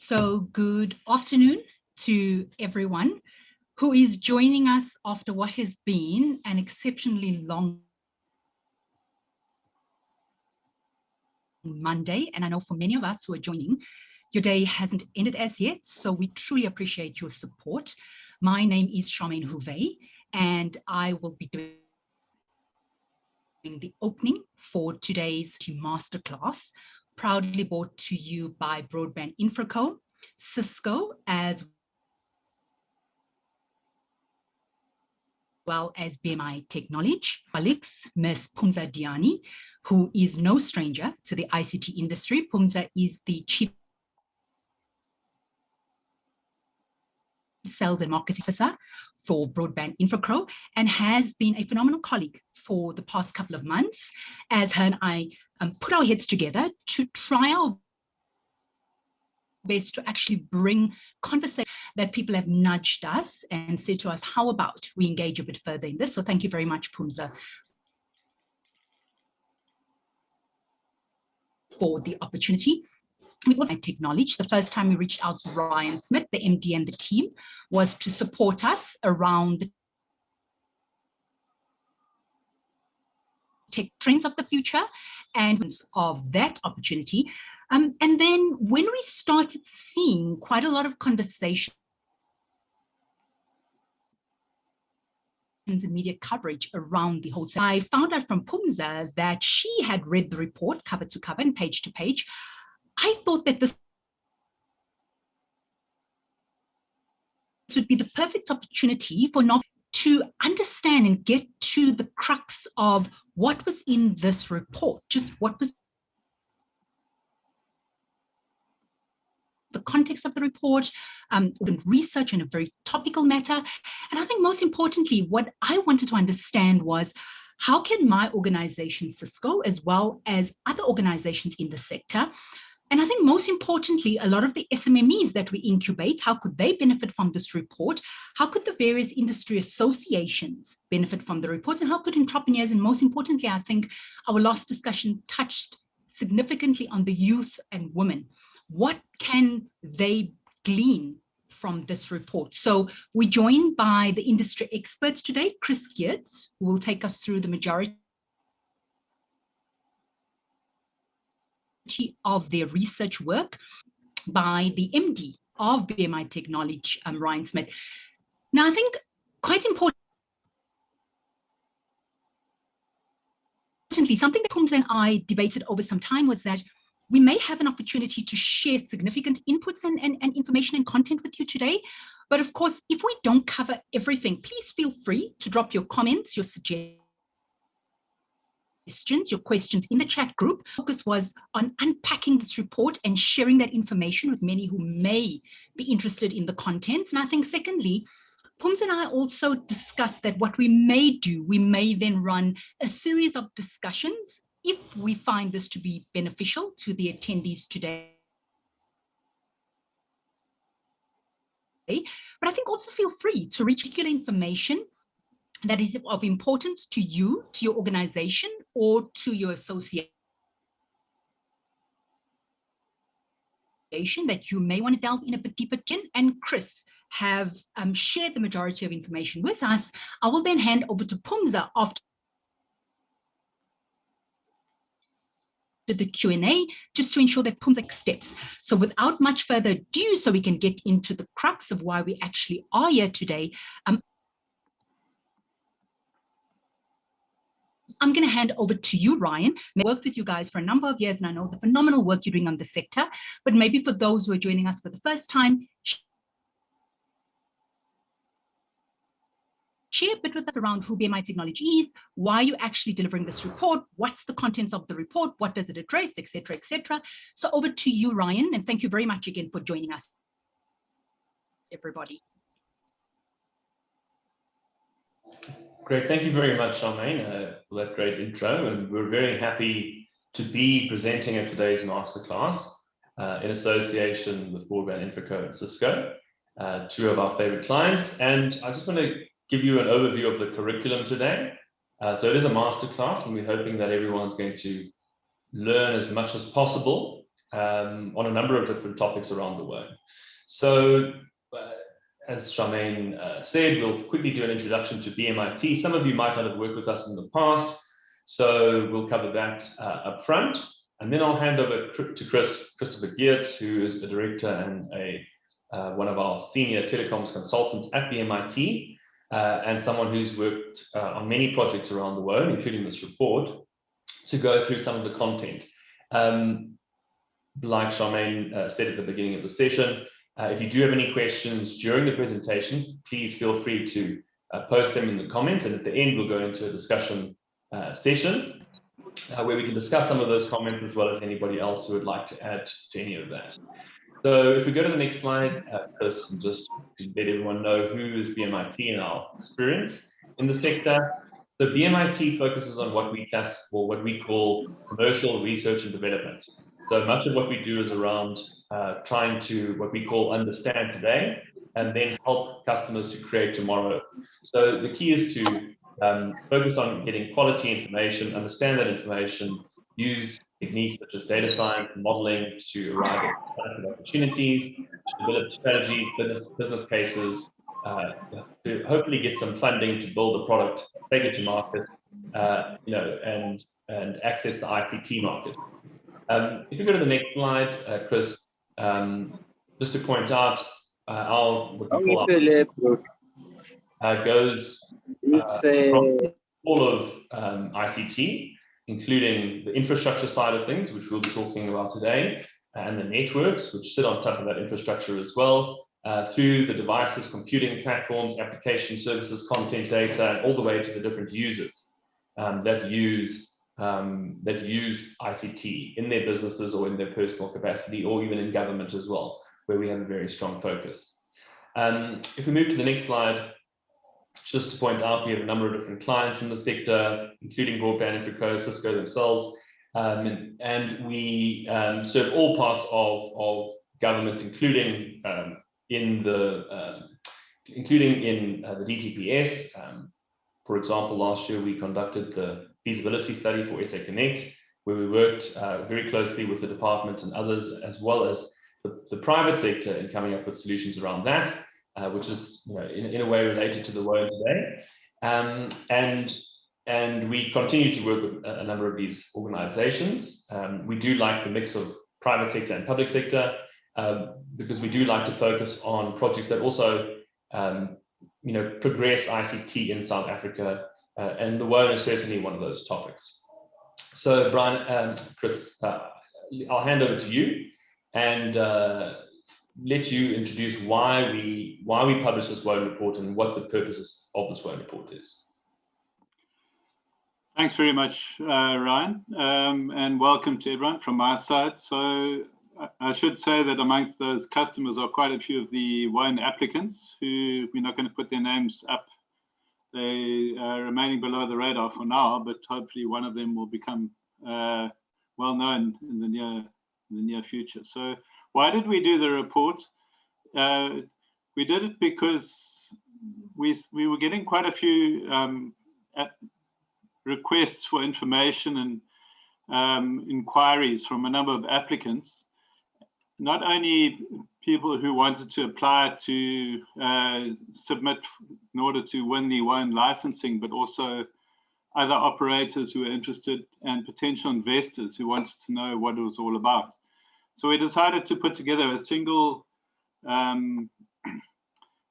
So good afternoon to everyone who is joining us after what has been an exceptionally long Monday. And I know for many of us who are joining, your day hasn't ended as yet. So we truly appreciate your support. My name is Charmaine Houvet, and I will be doing the opening for today's masterclass, proudly brought to you by Broadband Infraco, Cisco, as well as BMI Technology, colleagues, Ms. Phumza Diani, who is no stranger to the ICT industry. Phumza is the Chief Sales and Marketing Officer for Broadband Infraco and has been a phenomenal colleague for the past couple of months as her and I put our heads together to try our best to actually bring conversation that people have nudged us and said to us, how about we engage a bit further in this? So thank you very much, Phumza, for the opportunity. We also acknowledge the first time we reached out to Ryan Smith, the MD, and the team was to support us around the tech trends of the future and of that opportunity. And then when we started seeing quite a lot of conversation and media coverage around the whole thing, I found out from Phumza that she had read the report cover to cover and page to page. I thought that this would be the perfect opportunity for not to understand and get to the crux of what was in this report, just what was the context of the report, research in a very topical matter. And I think most importantly, what I wanted to understand was, how can my organization, Cisco, as well as other organizations in the sector, and I think most importantly, a lot of the SMMEs that we incubate, how could they benefit from this report? How could the various industry associations benefit from the report? And how could entrepreneurs, and most importantly, I think our last discussion touched significantly on the youth and women. What can they glean from this report? So we're joined by the industry experts today, Chris Geertz, who will take us through the majority of their research work, by the MD of BMI Technology, Ryan Smith. Now, I think quite importantly, something that Phumza and I debated over some time was that we may have an opportunity to share significant inputs and information and content with you today. But of course, if we don't cover everything, please feel free to drop your comments, your suggestions, your questions in the chat group. Focus was on unpacking this report and sharing that information with many who may be interested in the contents. And I think secondly, Phumza and I also discussed that what we may do, we may then run a series of discussions if we find this to be beneficial to the attendees today. But I think also feel free to reach particular information that is of importance to you, to your organization, or to your association that you may want to delve in a bit deeper in. And Chris have shared the majority of information with us. I will then hand over to Phumza after the Q&A, just to ensure that Phumza steps. So without much further ado, so we can get into the crux of why we actually are here today, I'm going to hand over to you, Ryan. I've worked with you guys for a number of years, and I know the phenomenal work you're doing on the sector. But maybe for those who are joining us for the first time, share a bit with us around who BMI Technology is, why you're actually delivering this report, what's the contents of the report, what does it address, etc., etc. So over to you, Ryan, and thank you very much again for joining us, everybody. Great, thank you very much, Charmaine, for that great intro, and we're very happy to be presenting at today's masterclass in association with Broadband Infraco and Cisco, two of our favorite clients. And I just want to give you an overview of the curriculum today. So it is a masterclass, and we're hoping that everyone's going to learn as much as possible. on a number of different topics around the WOAN. So, as Charmaine said, we'll quickly do an introduction to BMIT. Some of you might not have worked with us in the past, so we'll cover that up front. And then I'll hand over to Christopher Geertz, who is a director and one of our senior telecoms consultants at BMIT, and someone who's worked on many projects around the world, including this report, to go through some of the content. Like Charmaine said at the beginning of the session, if you do have any questions during the presentation, please feel free to post them in the comments, and at the end we'll go into a discussion session where we can discuss some of those comments as well as anybody else who would like to add to any of that. So if we go to the next slide, Chris, and just to let everyone know who is BMIT in our experience in the sector. So BMIT focuses on what we call commercial research and development. So much of what we do is around trying to what we call understand today and then help customers to create tomorrow. So the key is to focus on getting quality information, understand that information, use techniques such as data science and modeling to arrive at productive opportunities, to develop strategies, business cases, to hopefully get some funding to build a product, take it to market, and access the ICT market. If you go to the next slide, Chris, just to point out, what we call goes all of ICT, including the infrastructure side of things, which we'll be talking about today, and the networks, which sit on top of that infrastructure as well, through the devices, computing platforms, application services, content data, and all the way to the different users that use ICT in their businesses or in their personal capacity, or even in government as well, where we have a very strong focus. If we move to the next slide, just to point out, we have a number of different clients in the sector, including Broadband Infraco, Cisco themselves, and we serve all parts of government, including in the DTPS. For example, last year we conducted the feasibility study for SA Connect, where we worked very closely with the department and others, as well as the private sector, in coming up with solutions around that, which is in a way related to the WOAN today. And we continue to work with a number of these organizations. We do like the mix of private sector and public sector, because we do like to focus on projects that also progress ICT in South Africa, and the WOAN is certainly one of those topics. So Brian, Chris, I'll hand over to you and let you introduce why we publish this WOAN report and what the purposes of this WOAN report is. Thanks very much, Ryan, and welcome to everyone from my side. So I should say that amongst those customers are quite a few of the WOAN applicants who we're not going to put their names up. They are remaining below the radar for now, but hopefully one of them will become well known in the near future. So why did we do the report? We did it because we were getting quite a few requests for information and inquiries from a number of applicants, not only people who wanted to apply to submit in order to win the WOAN licensing, but also other operators who were interested and potential investors who wanted to know what it was all about. So we decided to put together a single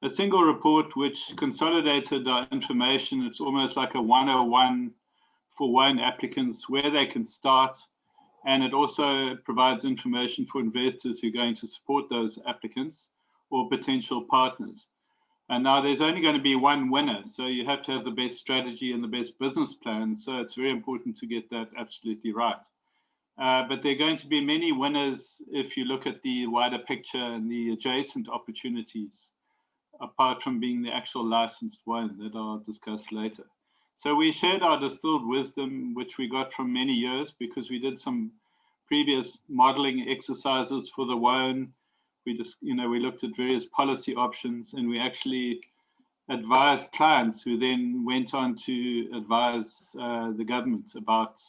report which consolidated our information. It's almost like a 101 for WOAN applicants, where they can start, and it also provides information for investors who are going to support those applicants or potential partners. And now there's only going to be one winner, so you have to have the best strategy and the best business plan. So it's very important to get that absolutely right. But there are going to be many winners if you look at the wider picture and the adjacent opportunities, apart from being the actual licensed WOAN that I'll discuss later. So we shared our distilled wisdom, which we got from many years, because we did some previous modeling exercises for the WOAN. We just, we looked at various policy options, and we actually advised clients who then went on to advise the government about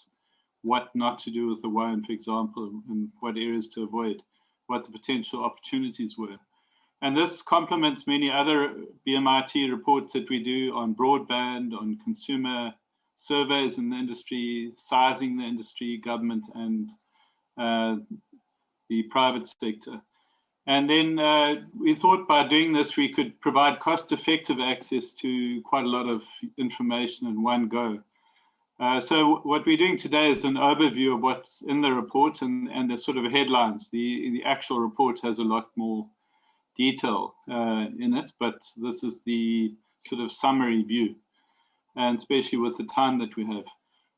what not to do with the WOAN, for example, and what areas to avoid, what the potential opportunities were. And this complements many other BMIT reports that we do on broadband, on consumer surveys in the industry, sizing the industry, government, and the private sector. And then we thought by doing this, we could provide cost-effective access to quite a lot of information in one go. So what we're doing today is an overview of what's in the report and the sort of headlines. The actual report has a lot more detail in it, but this is the sort of summary view, and especially with the time that we have.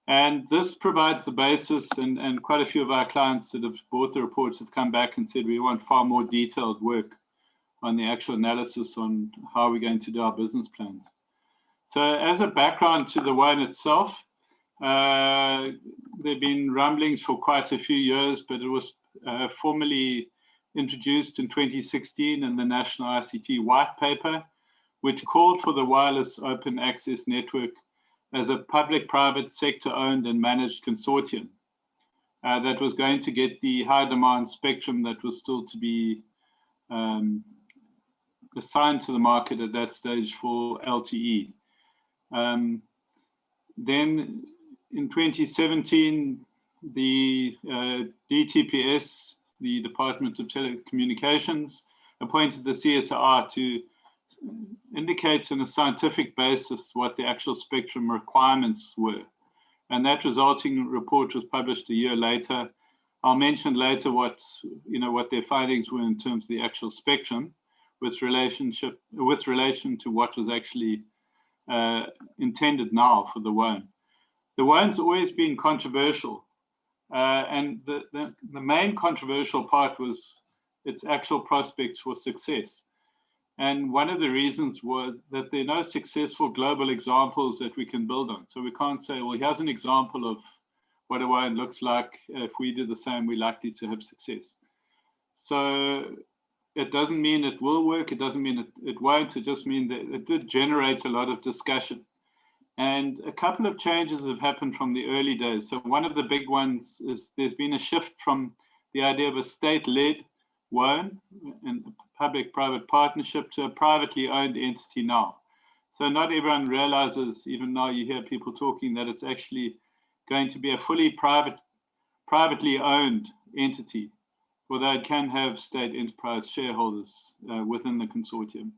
And this provides the basis, and quite a few of our clients that have bought the reports have come back and said we want far more detailed work on the actual analysis on how we're going to do our business plans. So as a background to the WOAN itself, there have been rumblings for quite a few years, but it was formally introduced in 2016 in the National ICT White Paper, which called for the Wireless Open Access Network as a public-private sector-owned and managed consortium that was going to get the high-demand spectrum that was still to be assigned to the market at that stage for LTE. Then in 2017, the DTPS, the Department of Telecommunications, appointed the CSR to indicate on a scientific basis what the actual spectrum requirements were. And that resulting report was published a year later. I'll mention later what their findings were in terms of the actual spectrum with relation to what was actually intended now for the WOAN. The WOAN's always been controversial, and the main controversial part was its actual prospects for success. And one of the reasons was that there are no successful global examples that we can build on. So we can't say, well, here's an example of what a WOAN looks like. If we do the same, we're likely to have success. So it doesn't mean it will work. It doesn't mean it won't. It just means that it did generate a lot of discussion. And a couple of changes have happened from the early days. So one of the big ones is there's been a shift from the idea of a state-led WOAN and public-private partnership to a privately owned entity now. So not everyone realizes, even now you hear people talking, that it's actually going to be a fully privately owned entity, although it can have state enterprise shareholders within the consortium.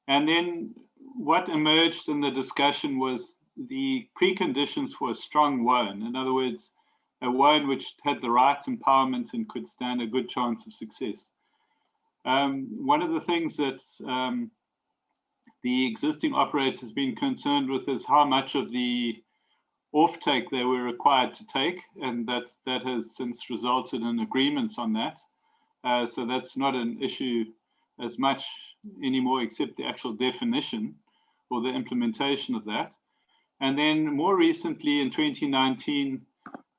And then what emerged in the discussion was the preconditions for a strong WOAN. In other words, a WOAN which had the right empowerment and could stand a good chance of success. One of the things that the existing operators have been concerned with is how much of the offtake they were required to take, and that has since resulted in agreements on that. So that's not an issue as much anymore, except the actual definition or the implementation of that. And then more recently in 2019,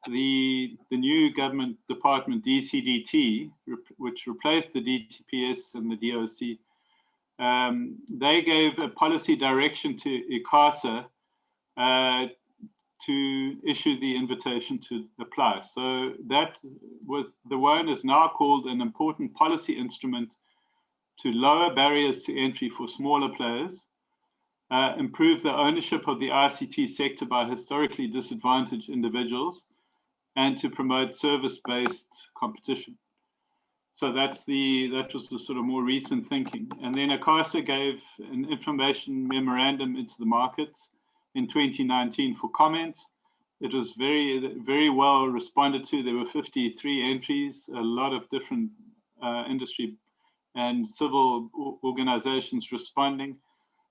the new government department, DCDT, which replaced the DTPS and the DOC, they gave a policy direction to ICASA to issue the invitation to apply. So that was, the WOAN is now called an important policy instrument to lower barriers to entry for smaller players, improve the ownership of the ICT sector by historically disadvantaged individuals, and to promote service-based competition. So that was the sort of more recent thinking. And then ICASA gave an information memorandum into the markets in 2019 for comment. It was very, very well responded to. There were 53 entries, a lot of different industry and civil organizations responding.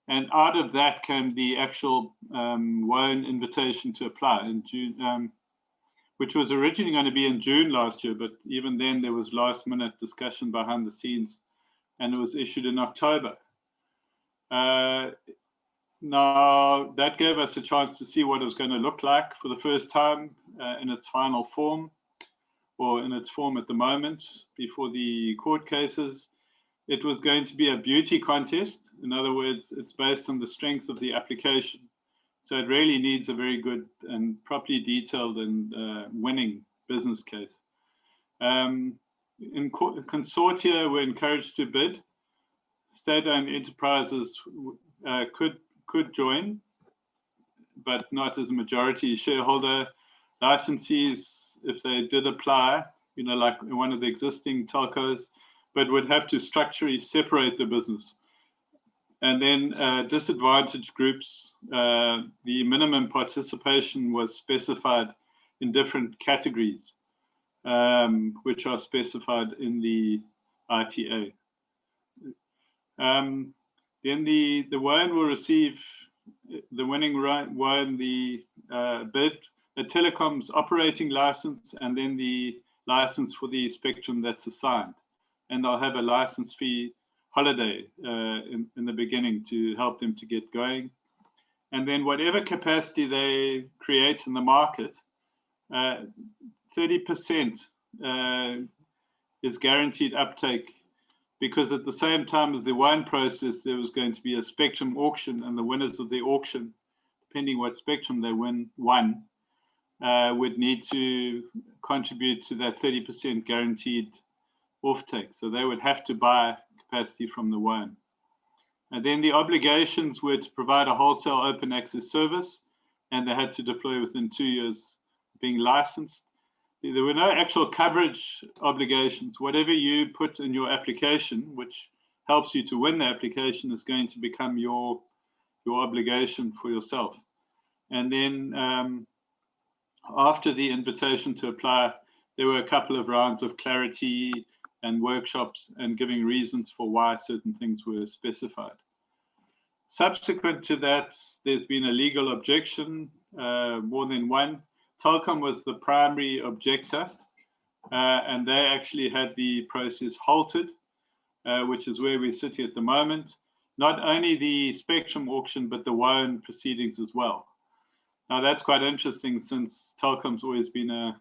And out of that came the actual WOAN invitation to apply in June, which was originally going to be in June last year, but even then there was last minute discussion behind the scenes, and it was issued in October. Now, that gave us a chance to see what it was going to look like for the first time in its final form, or in its form at the moment, before the court cases. It was going to be a beauty contest. In other words, it's based on the strength of the application. So it really needs a very good and properly detailed and winning business case. Consortia were encouraged to bid. State-owned enterprises could join, but not as a majority shareholder. Licensees, if they did apply, like one of the existing telcos, but would have to structurally separate the business. And then disadvantaged groups, the minimum participation was specified in different categories, which are specified in the ITA. Then the WOAN will receive the winning WOAN, the bid, a telecoms operating license, and then the license for the spectrum that's assigned. And they'll have a license fee holiday in the beginning to help them to get going. And then whatever capacity they create in the market, 30% is guaranteed uptake, because at the same time as the WOAN process, there was going to be a spectrum auction, and the winners of the auction, depending what spectrum they won, would need to contribute to that 30% guaranteed offtake. So they would have to buy capacity from the WOAN. And then the obligations were to provide a wholesale open access service, and they had to deploy within 2 years being licensed. There were no actual coverage obligations. Whatever you put in your application, which helps you to win the application, is going to become your obligation for yourself. And then after the invitation to apply, there were a couple of rounds of clarity and workshops and giving reasons for why certain things were specified. Subsequent to that, there's been a legal objection, more than one. Telkom was the primary objector, and they actually had the process halted, which is where we're sitting at the moment. Not only the spectrum auction, but the WOAN proceedings as well. Now that's quite interesting, since Telkom's always been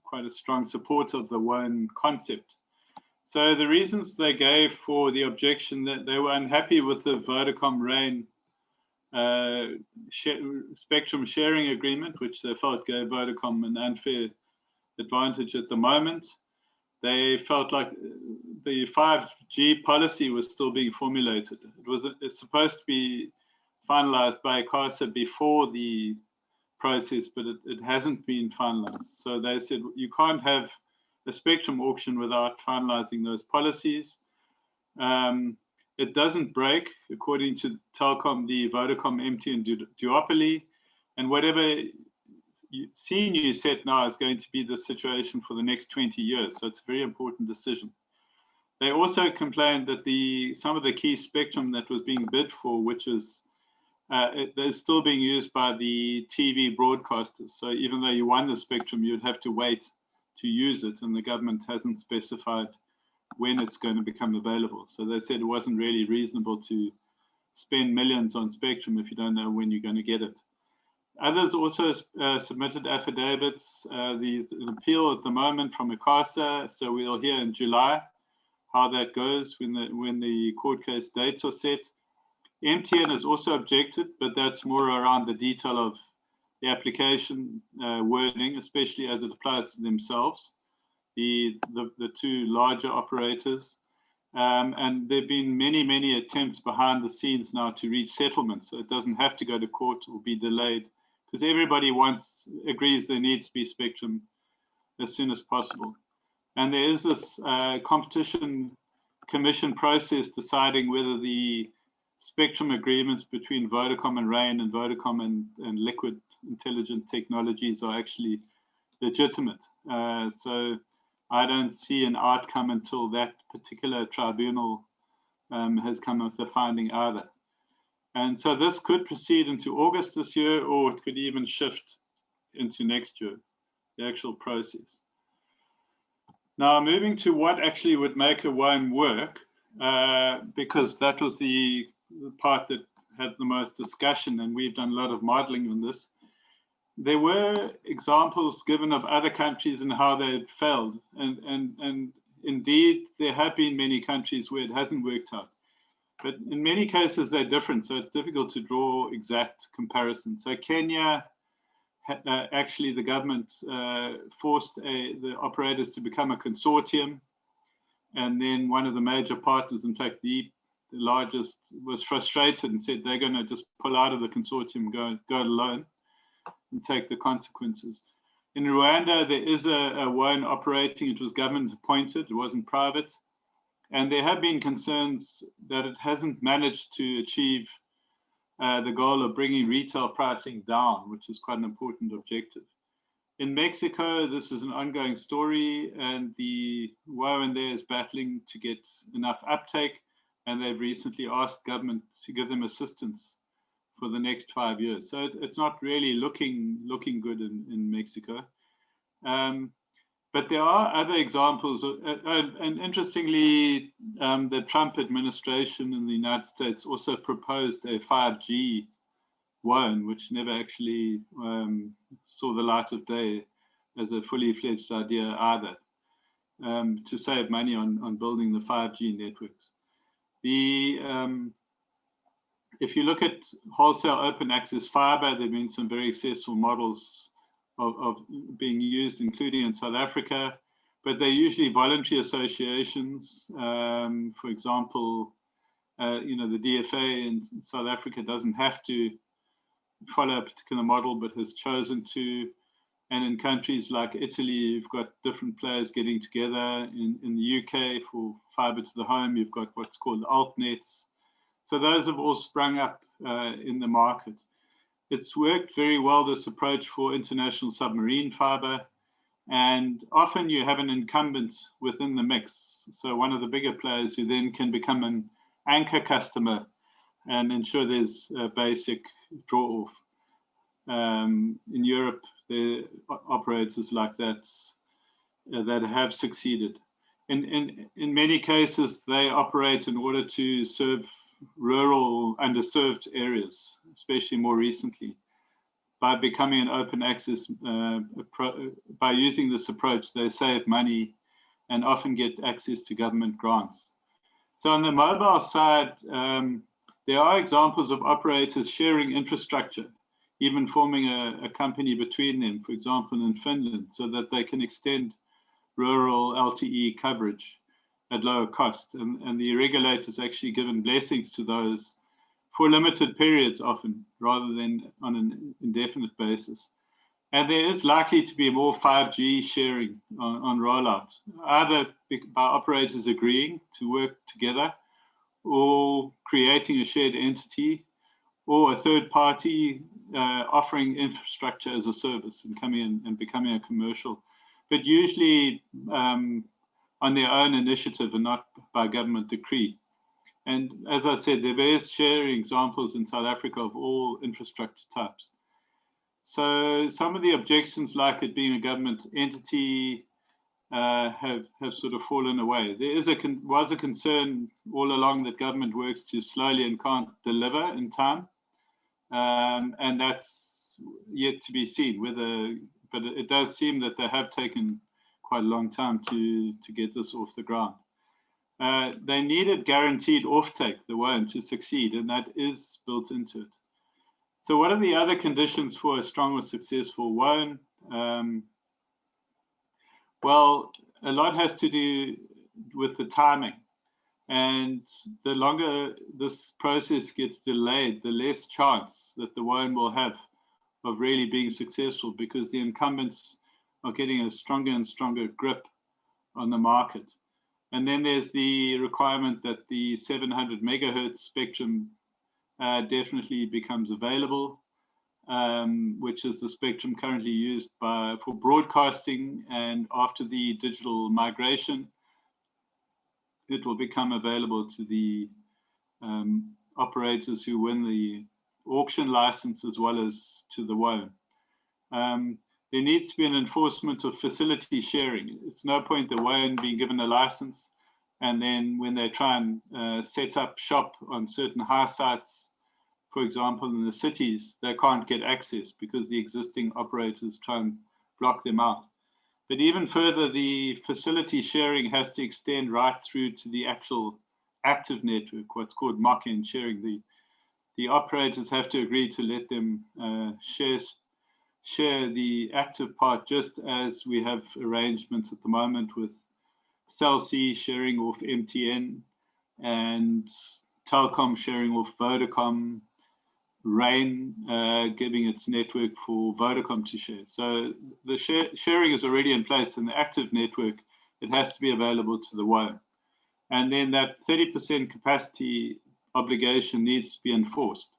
quite a strong supporter of the WOAN concept. So the reasons they gave for the objection, that they were unhappy with the Vodacom Rain spectrum sharing agreement, which they felt gave Vodacom an unfair advantage at the moment. They felt like the 5G policy was still being formulated. It's supposed to be finalized by ICASA before the process, but it hasn't been finalized. So they said you can't have a spectrum auction without finalizing those policies. It doesn't break, according to Telkom, the Vodacom MTN duopoly, and whatever you set now is going to be the situation for the next 20 years. So it's a very important decision. They also complained that some of the key spectrum that was being bid for, which is they're still being used by the TV broadcasters. So even though you won the spectrum, you'd have to wait to use it, and the government hasn't specified when it's going to become available. So they said it wasn't really reasonable to spend millions on spectrum if you don't know when you're going to get it. Others also submitted affidavits. The appeal at the moment from ICASA, so we'll hear in July how that goes when the court case dates are set. MTN has also objected, but that's more around the detail of the application wording, especially as it applies to themselves, the two larger operators. And there have been many attempts behind the scenes now to reach settlement, so it doesn't have to go to court or be delayed, because everybody agrees there needs to be spectrum as soon as possible. And there is this competition commission process deciding whether the spectrum agreements between Vodacom and Rain and Vodacom and Liquid Intelligent Technologies are actually legitimate. So I don't see an outcome until that particular tribunal has come with a finding either. And so this could proceed into August this year, or it could even shift into next year, the actual process. Now, moving to what actually would make a WOAN work, because that was the part that had the most discussion, and we've done a lot of modeling on this. There were examples given of other countries and how they had failed. And indeed, there have been many countries where it hasn't worked out. But in many cases, they're different, so it's difficult to draw exact comparisons. So Kenya, actually the government forced the operators to become a consortium. And then one of the major partners, in fact, the largest, was frustrated and said they're going to just pull out of the consortium, go it alone and take the consequences. In Rwanda, there is a WOAN operating. It was government appointed, it wasn't private. And there have been concerns that it hasn't managed to achieve the goal of bringing retail pricing down, which is quite an important objective. In Mexico, this is an ongoing story, and the WOAN there is battling to get enough uptake, and they've recently asked government to give them assistance for the next 5 years. So it's not really looking good in Mexico. But there are other examples, and interestingly, the Trump administration in the United States also proposed a 5G WOAN, which never actually saw the light of day as a fully fledged idea either, to save money on building the 5G networks. If you look at wholesale open access fiber, there have been some very successful models of being used, including in South Africa, but they're usually voluntary associations. For example, the DFA in South Africa doesn't have to follow a particular model, but has chosen to. And in countries like Italy, you've got different players getting together. In the UK, for fiber to the home, you've got what's called altnets. So those have all sprung up in the market. It's worked very well, this approach, for international submarine fiber. And often you have an incumbent within the mix. So one of the bigger players who then can become an anchor customer and ensure there's a basic draw off. In Europe, there are operators like that that have succeeded. In many cases, they operate in order to serve rural, underserved areas, especially more recently. By becoming an open access, by using this approach, they save money and often get access to government grants. So on the mobile side, there are examples of operators sharing infrastructure, even forming a company between them, for example, in Finland, so that they can extend rural LTE coverage at lower cost. And the regulators actually given blessings to those for limited periods often, rather than on an indefinite basis. And there is likely to be more 5G sharing on rollout, either by operators agreeing to work together or creating a shared entity, or a third party offering infrastructure as a service and coming in and becoming a commercial, but usually on their own initiative and not by government decree. And as I said, there are various sharing examples in South Africa of all infrastructure types. So some of the objections, like it being a government entity, have sort of fallen away. There was a concern all along that government works too slowly and can't deliver in time. And that's yet to be seen, but it does seem that they have taken quite a long time to get this off the ground. They needed guaranteed offtake, the WOAN, to succeed, and that is built into it. So what are the other conditions for a strong or successful WOAN? Well, a lot has to do with the timing. And the longer this process gets delayed, the less chance that the WOAN will have of really being successful, because the incumbents are getting a stronger and stronger grip on the market. And then there's the requirement that the 700 megahertz spectrum definitely becomes available, which is the spectrum currently used for broadcasting. And after the digital migration, it will become available to the operators who win the auction license, as well as to the WOAN. There needs to be an enforcement of facility sharing. It's no point the WOAN being given a license, and then when they try and set up shop on certain high sites, for example, in the cities, they can't get access because the existing operators try and block them out. But even further, the facility sharing has to extend right through to the actual active network, what's called mock-in sharing. The operators have to agree to let them share the active part, just as we have arrangements at the moment with Cell C sharing off MTN and Telkom sharing off Vodacom, Rain giving its network for Vodacom to share. So the sharing is already in place in the active network. It has to be available to the WOAN. And then that 30% capacity obligation needs to be enforced.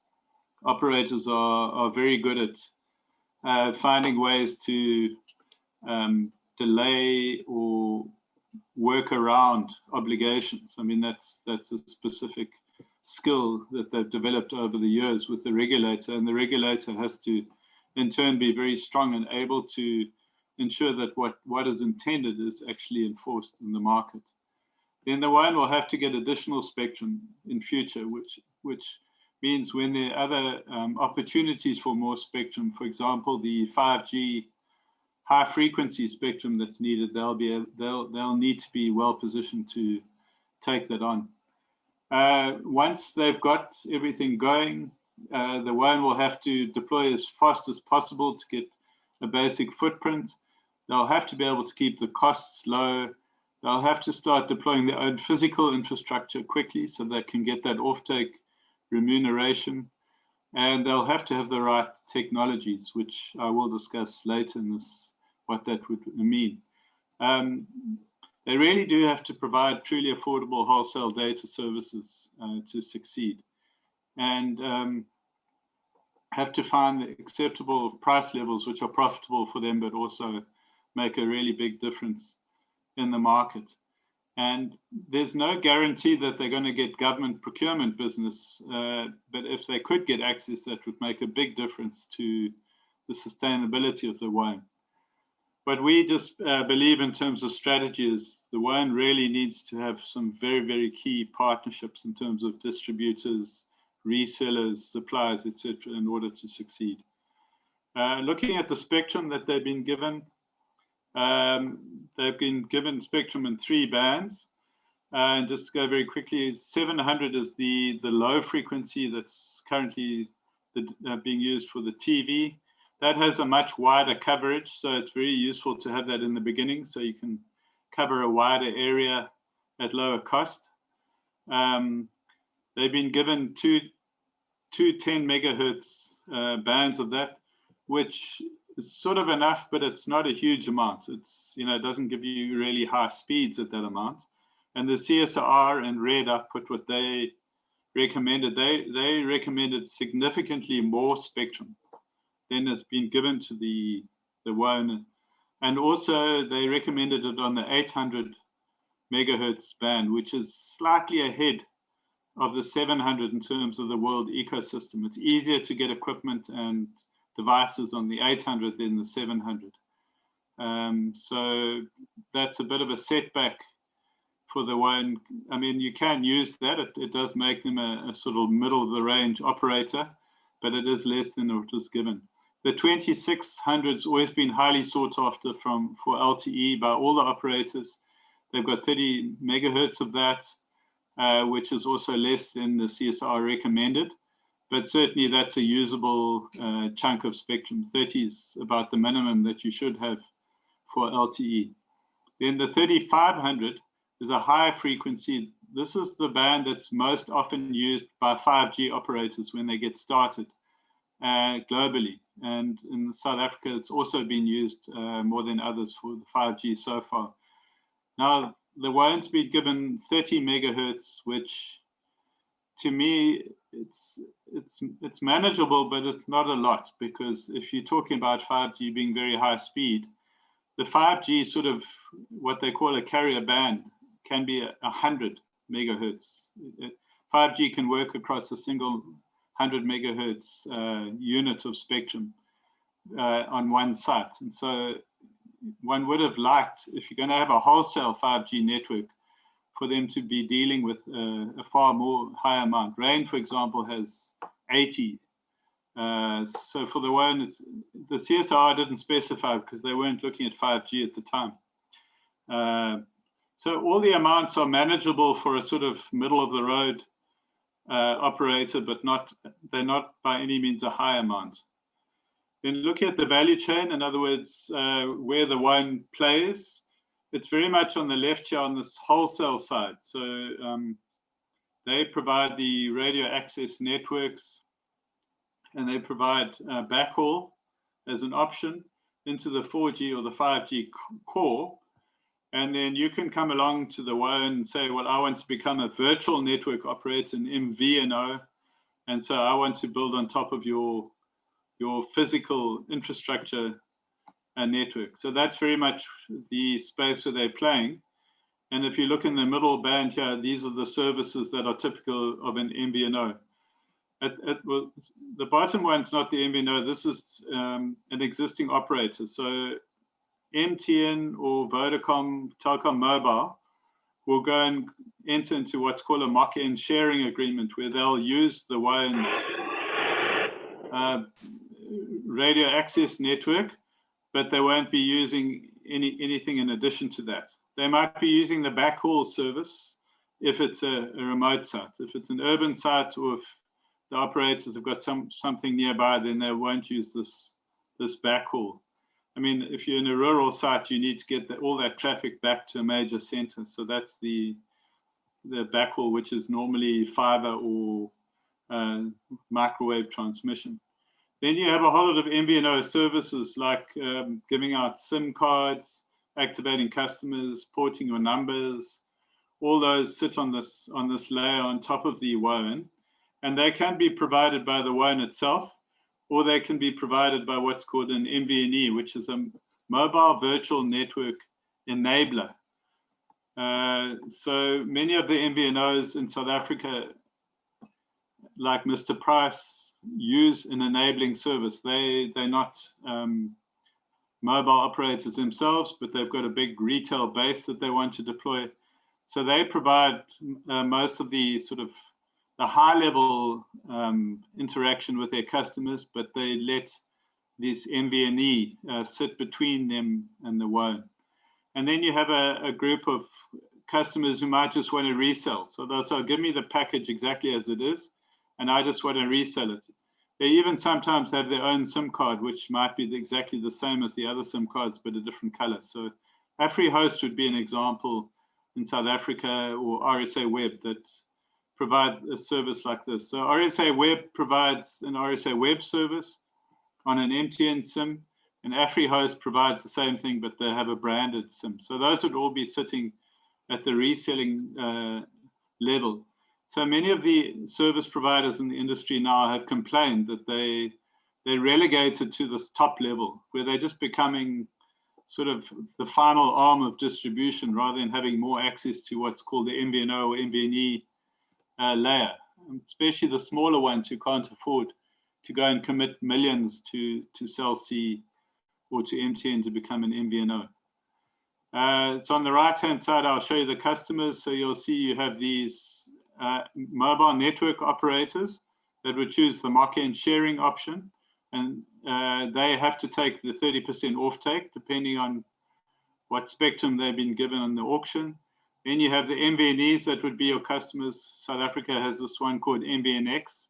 Operators are very good at finding ways to delay or work around obligations. I mean, that's a specific skill that they've developed over the years with the regulator, and the regulator has to in turn be very strong and able to ensure that what is intended is actually enforced in the market. Then the WOAN will have to get additional spectrum in future, which means when there are other opportunities for more spectrum, for example, the 5G high frequency spectrum that's needed, they'll need to be well positioned to take that on. Once they've got everything going, the WOAN will have to deploy as fast as possible to get a basic footprint. They'll have to be able to keep the costs low. They'll have to start deploying their own physical infrastructure quickly so they can get that offtake remuneration. And they'll have to have the right technologies, which I will discuss later in this, what that would mean. They really do have to provide truly affordable wholesale data services to succeed, and have to find acceptable price levels which are profitable for them, but also make a really big difference in the market. And there's no guarantee that they're going to get government procurement business, but if they could get access, that would make a big difference to the sustainability of the WOAN. What we just believe in terms of strategy is the WOAN really needs to have some very, very key partnerships in terms of distributors, resellers, suppliers, etc., in order to succeed. Looking at the spectrum that they've been given spectrum in 3 bands. And just to go very quickly, 700 is the low frequency that's currently being used for the TV. That has a much wider coverage, so it's very useful to have that in the beginning, so you can cover a wider area at lower cost. They've been given two 10 megahertz bands of that, which is sort of enough, but it's not a huge amount. It's, it doesn't give you really high speeds at that amount. And the CSR and RED put what they recommended. They recommended significantly more spectrum than has been given to the WOAN. And also they recommended it on the 800 megahertz band, which is slightly ahead of the 700 in terms of the world ecosystem. It's easier to get equipment and devices on the 800 than the 700. So that's a bit of a setback for the WOAN. I mean, you can use that. It does make them a sort of middle of the range operator, but it is less than what was given. The 2600's always been highly sought after for LTE by all the operators. They've got 30 megahertz of that, which is also less than the CSR recommended. But certainly that's a usable chunk of spectrum. 30 is about the minimum that you should have for LTE. Then the 3500 is a higher frequency. This is the band that's most often used by 5G operators when they get started globally. And in South Africa, it's also been used more than others for the 5G so far. Now, the WOAN's been given 30 megahertz, which to me, it's manageable, but it's not a lot, because if you're talking about 5G being very high speed, the 5G sort of what they call a carrier band can be 100 megahertz. 5G can work across a single 100 megahertz unit of spectrum on one site. And so one would have liked, if you're going to have a wholesale 5G network, for them to be dealing with a far more higher amount. Rain, for example, has 80. So for the WOAN, the CSR didn't specify because they weren't looking at 5G at the time. So all the amounts are manageable for a sort of middle of the road operator, but they're not by any means a high amount. Then looking at the value chain, in other words, where the WOAN plays, it's very much on the left here on this wholesale side. So they provide the radio access networks, and they provide backhaul as an option into the 4G or the 5G core. And then you can come along to the WOAN and say, well, I want to become a virtual network operator, an MVNO. And so I want to build on top of your physical infrastructure and network. So that's very much the space where they're playing. And if you look in the middle band here, these are the services that are typical of an MVNO. The bottom one's not the MVNO. This is an existing operator. So MTN or Vodacom, Telkom Mobile will go and enter into what's called a mock-in sharing agreement, where they'll use the WOAN's radio access network, but they won't be using anything in addition to that. They might be using the backhaul service if it's a remote site. If it's an urban site, or if the operators have got something nearby, then they won't use this backhaul. I mean, if you're in a rural site, you need to get all that traffic back to a major center. So that's the backhaul, which is normally fiber or microwave transmission. Then you have a whole lot of MVNO services like giving out SIM cards, activating customers, porting your numbers. All those sit on this layer on top of the WOAN, and they can be provided by the WOAN itself, or they can be provided by what's called an MVNE, which is a mobile virtual network enabler. So many of the MVNOs in South Africa, like Mr. Price, use an enabling service. They're not mobile operators themselves, but they've got a big retail base that they want to deploy. So they provide most of the sort of the high-level interaction with their customers, but they let this MVNE sit between them and the WOAN. And then you have a group of customers who might just want to resell. So they'll say, give me the package exactly as it is, and I just want to resell it. They even sometimes have their own SIM card, which might be exactly the same as the other SIM cards, but a different color. So AfriHost would be an example in South Africa, or RSA Web, that provide a service like this. So RSA Web provides an RSA Web service on an MTN SIM, and AfriHost provides the same thing, but they have a branded SIM. So those would all be sitting at the reselling level. So many of the service providers in the industry now have complained that they're relegated to this top level, where they're just becoming sort of the final arm of distribution rather than having more access to what's called the MVNO or MVNE layer, especially the smaller ones who can't afford to go and commit millions to Cell C or to MTN to become an MVNO. So on the right-hand side, I'll show you the customers. So you'll see you have these mobile network operators that would choose the mock-in sharing option, and they have to take the 30% offtake depending on what spectrum they've been given on the auction. Then you have the MVNEs that would be your customers. South Africa has this one called MVNX,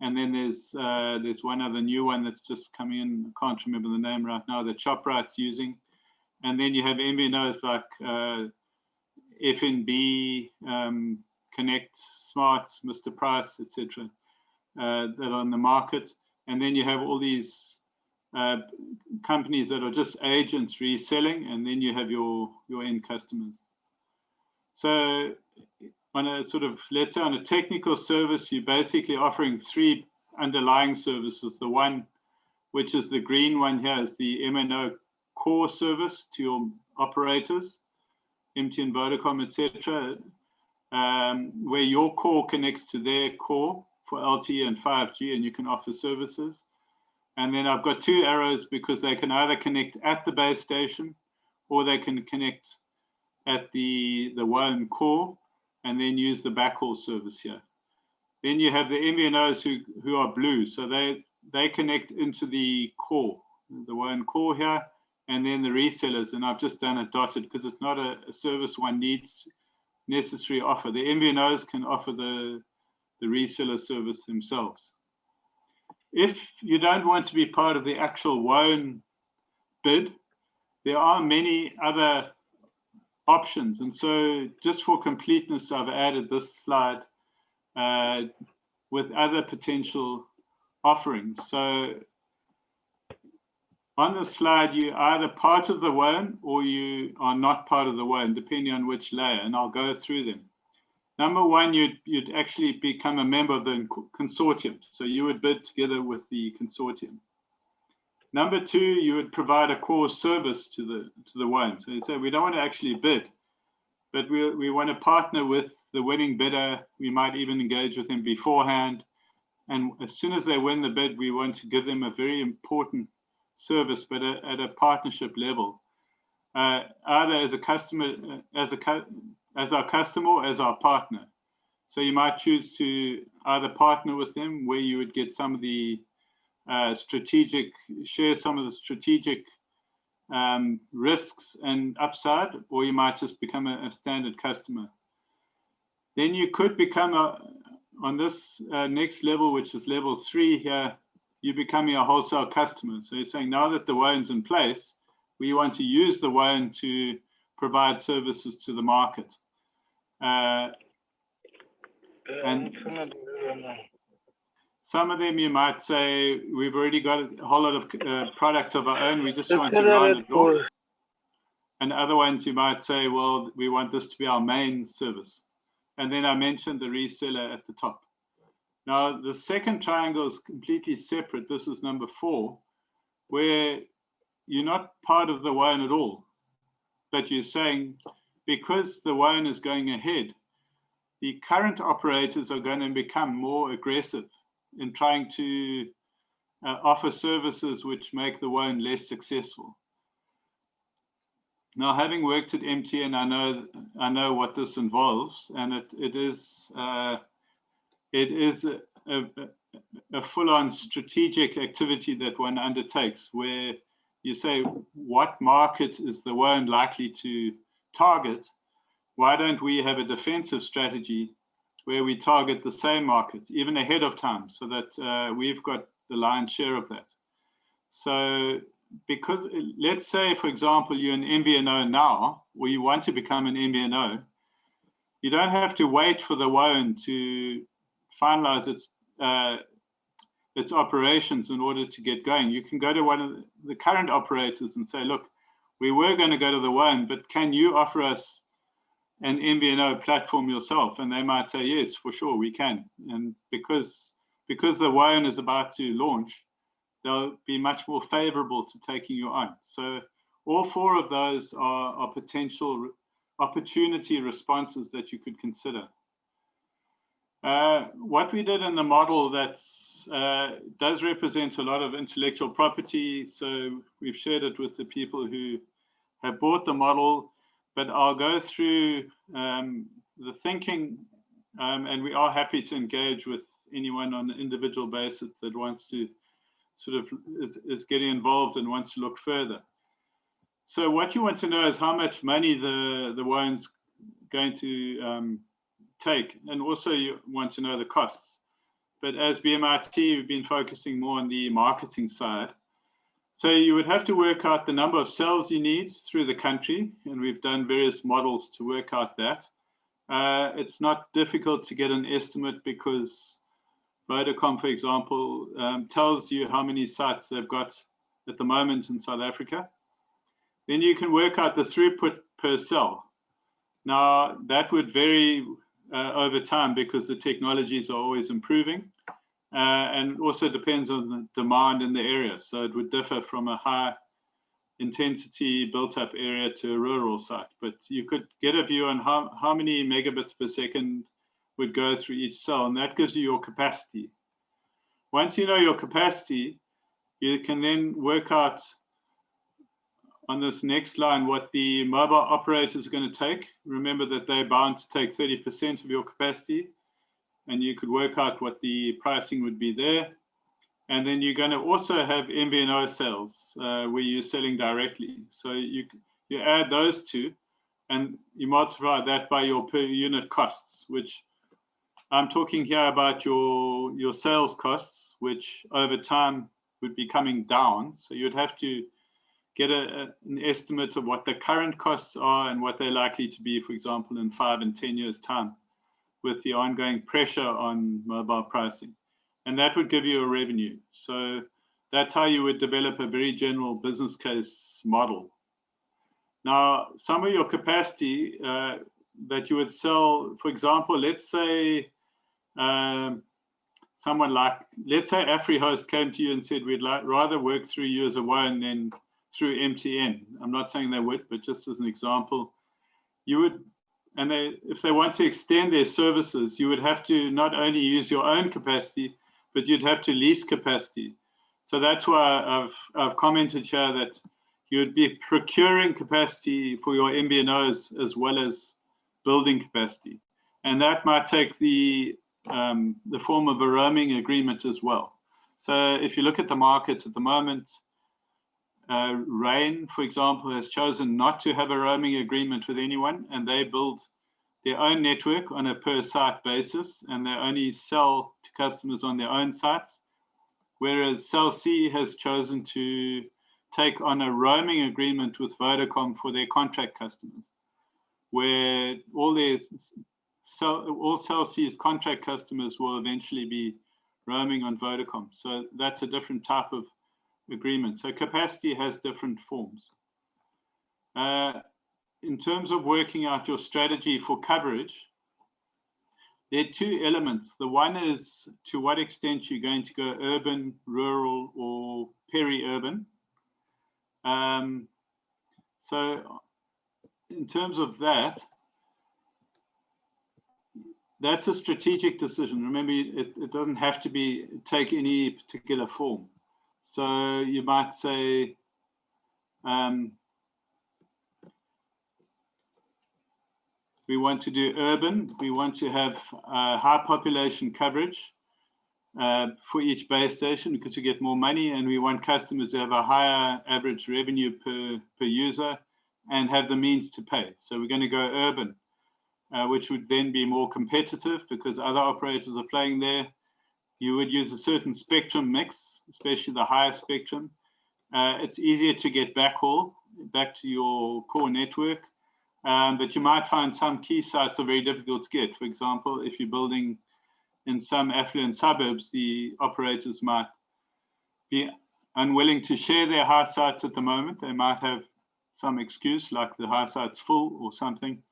and then there's one other new one that's just coming in. I can't remember the name right now that ShopRite's using. And then you have MVNOs like FNB, Connect, Smart, Mr. Price, etc., that are on the market. And then you have all these companies that are just agents reselling, and then you have your end customers. So on a sort of, let's say on a technical service, you're basically offering three underlying services. The one, which is the green one here, is the MNO core service to your operators, MTN, Vodacom, etc., where your core connects to their core for LTE and 5G, and you can offer services. And then I've got two arrows because they can either connect at the base station, or they can connect at the WOAN core and then use the backhaul service here. Then you have the MVNOs who are blue, so they connect into the core, the WOAN core here, and then the resellers. And I've just done it dotted because it's not a service one needs necessarily offer. The MVNOs can offer the reseller service themselves. If you don't want to be part of the actual WOAN bid, there are many other options. And so just for completeness, I've added this slide with other potential offerings. So on the slide, you're either part of the WOAN or you are not part of the WOAN, depending on which layer, and I'll go through them. Number one, you'd actually become a member of the consortium. So you would bid together with the consortium. Number two, you would provide a core service to the WOAN. So you say, we don't want to actually bid, but we want to partner with the winning bidder. We might even engage with them beforehand. And as soon as they win the bid, we want to give them a very important service, but at a partnership level, either as a customer, as our customer, or as our partner. So you might choose to either partner with them, where you would get some of the share some of the strategic risks and upside, or you might just become a standard customer. Then you could become on this next level, which is level 3 here, you're becoming a wholesale customer. So you're saying, now that the WOAN's in place, we want to use the WOAN to provide services to the market. And some of them you might say, we've already got a whole lot of products of our own, we just want to round it off. And other ones you might say, well, we want this to be our main service. And then I mentioned the reseller at the top. Now, the second triangle is completely separate. This is number 4, where you're not part of the WOAN at all, but you're saying, because the WOAN is going ahead, the current operators are going to become more aggressive in trying to offer services which make the WOAN less successful. Now, having worked at MTN, I know what this involves, and it is a full-on strategic activity that one undertakes, where you say, what market is the WOAN likely to target? Why don't we have a defensive strategy where we target the same market, even ahead of time, so that we've got the lion's share of that? So, because let's say, for example, you're an MVNO now, or you want to become an MVNO, you don't have to wait for the WOAN to finalize its operations in order to get going. You can go to one of the current operators and say, look, we were going to go to the WOAN, but can you offer us an MVNO platform yourself? And they might say, yes, for sure, we can. And because the WOAN is about to launch, they'll be much more favorable to taking you on. So all 4 of those are potential opportunity responses that you could consider. What we did in the model that does represent a lot of intellectual property, so we've shared it with the people who have bought the model, but I'll go through the thinking, and we are happy to engage with anyone on an individual basis that wants to sort of is getting involved and wants to look further. So what you want to know is how much money the WOAN's going to take, and also you want to know the costs. But as BMIT, we've been focusing more on the marketing side. So you would have to work out the number of cells you need through the country, and we've done various models to work out that. It's not difficult to get an estimate because Vodacom, for example, tells you how many sites they've got at the moment in South Africa. Then you can work out the throughput per cell. Now, that would vary over time because the technologies are always improving, and also depends on the demand in the area. So it would differ from a high intensity built up area to a rural site, but you could get a view on how many megabits per second would go through each cell, and that gives you your capacity. Once you know your capacity, you can then work out on this next line what the mobile operators are going to take. Remember that they're bound to take 30% of your capacity, and you could work out what the pricing would be there. And then you're going to also have MVNO sales where you're selling directly. So you add those two and you multiply that by your per unit costs, which I'm talking here about your sales costs, which over time would be coming down. So you'd have to get an estimate of what the current costs are and what they're likely to be, for example, in 5 and 10 years' time, with the ongoing pressure on mobile pricing. And that would give you a revenue. So that's how you would develop a very general business case model. Now, some of your capacity that you would sell, for example, let's say someone like, let's say AfriHost came to you and said, we'd rather work through you as a WOAN than through MTN. I'm not saying they would, but just as an example, you would, and if they want to extend their services, you would have to not only use your own capacity, but you'd have to lease capacity. So that's why I've commented here that you'd be procuring capacity for your MVNOs as well as building capacity. And that might take the form of a roaming agreement as well. So if you look at the markets at the moment, Rain, for example, has chosen not to have a roaming agreement with anyone, and they build their own network on a per site basis, and they only sell to customers on their own sites. Whereas Cell C has chosen to take on a roaming agreement with Vodacom for their contract customers, where all Cell C's contract customers will eventually be roaming on Vodacom. So that's a different type of agreement. So capacity has different forms. In terms of working out your strategy for coverage, there are two elements. The one is to what extent you're going to go urban, rural, or peri-urban. So in terms of that, that's a strategic decision. Remember, it doesn't have to take any particular form. So you might say, we want to do urban. We want to have high population coverage for each base station because you get more money, and we want customers to have a higher average revenue per user and have the means to pay. So we're going to go urban, which would then be more competitive because other operators are playing there. You would use a certain spectrum mix, especially the higher spectrum. It's easier to get backhaul back to your core network, but you might find some key sites are very difficult to get. For example, if you're building in some affluent suburbs, the operators might be unwilling to share their high sites at the moment. They might have some excuse like the high site's full or something,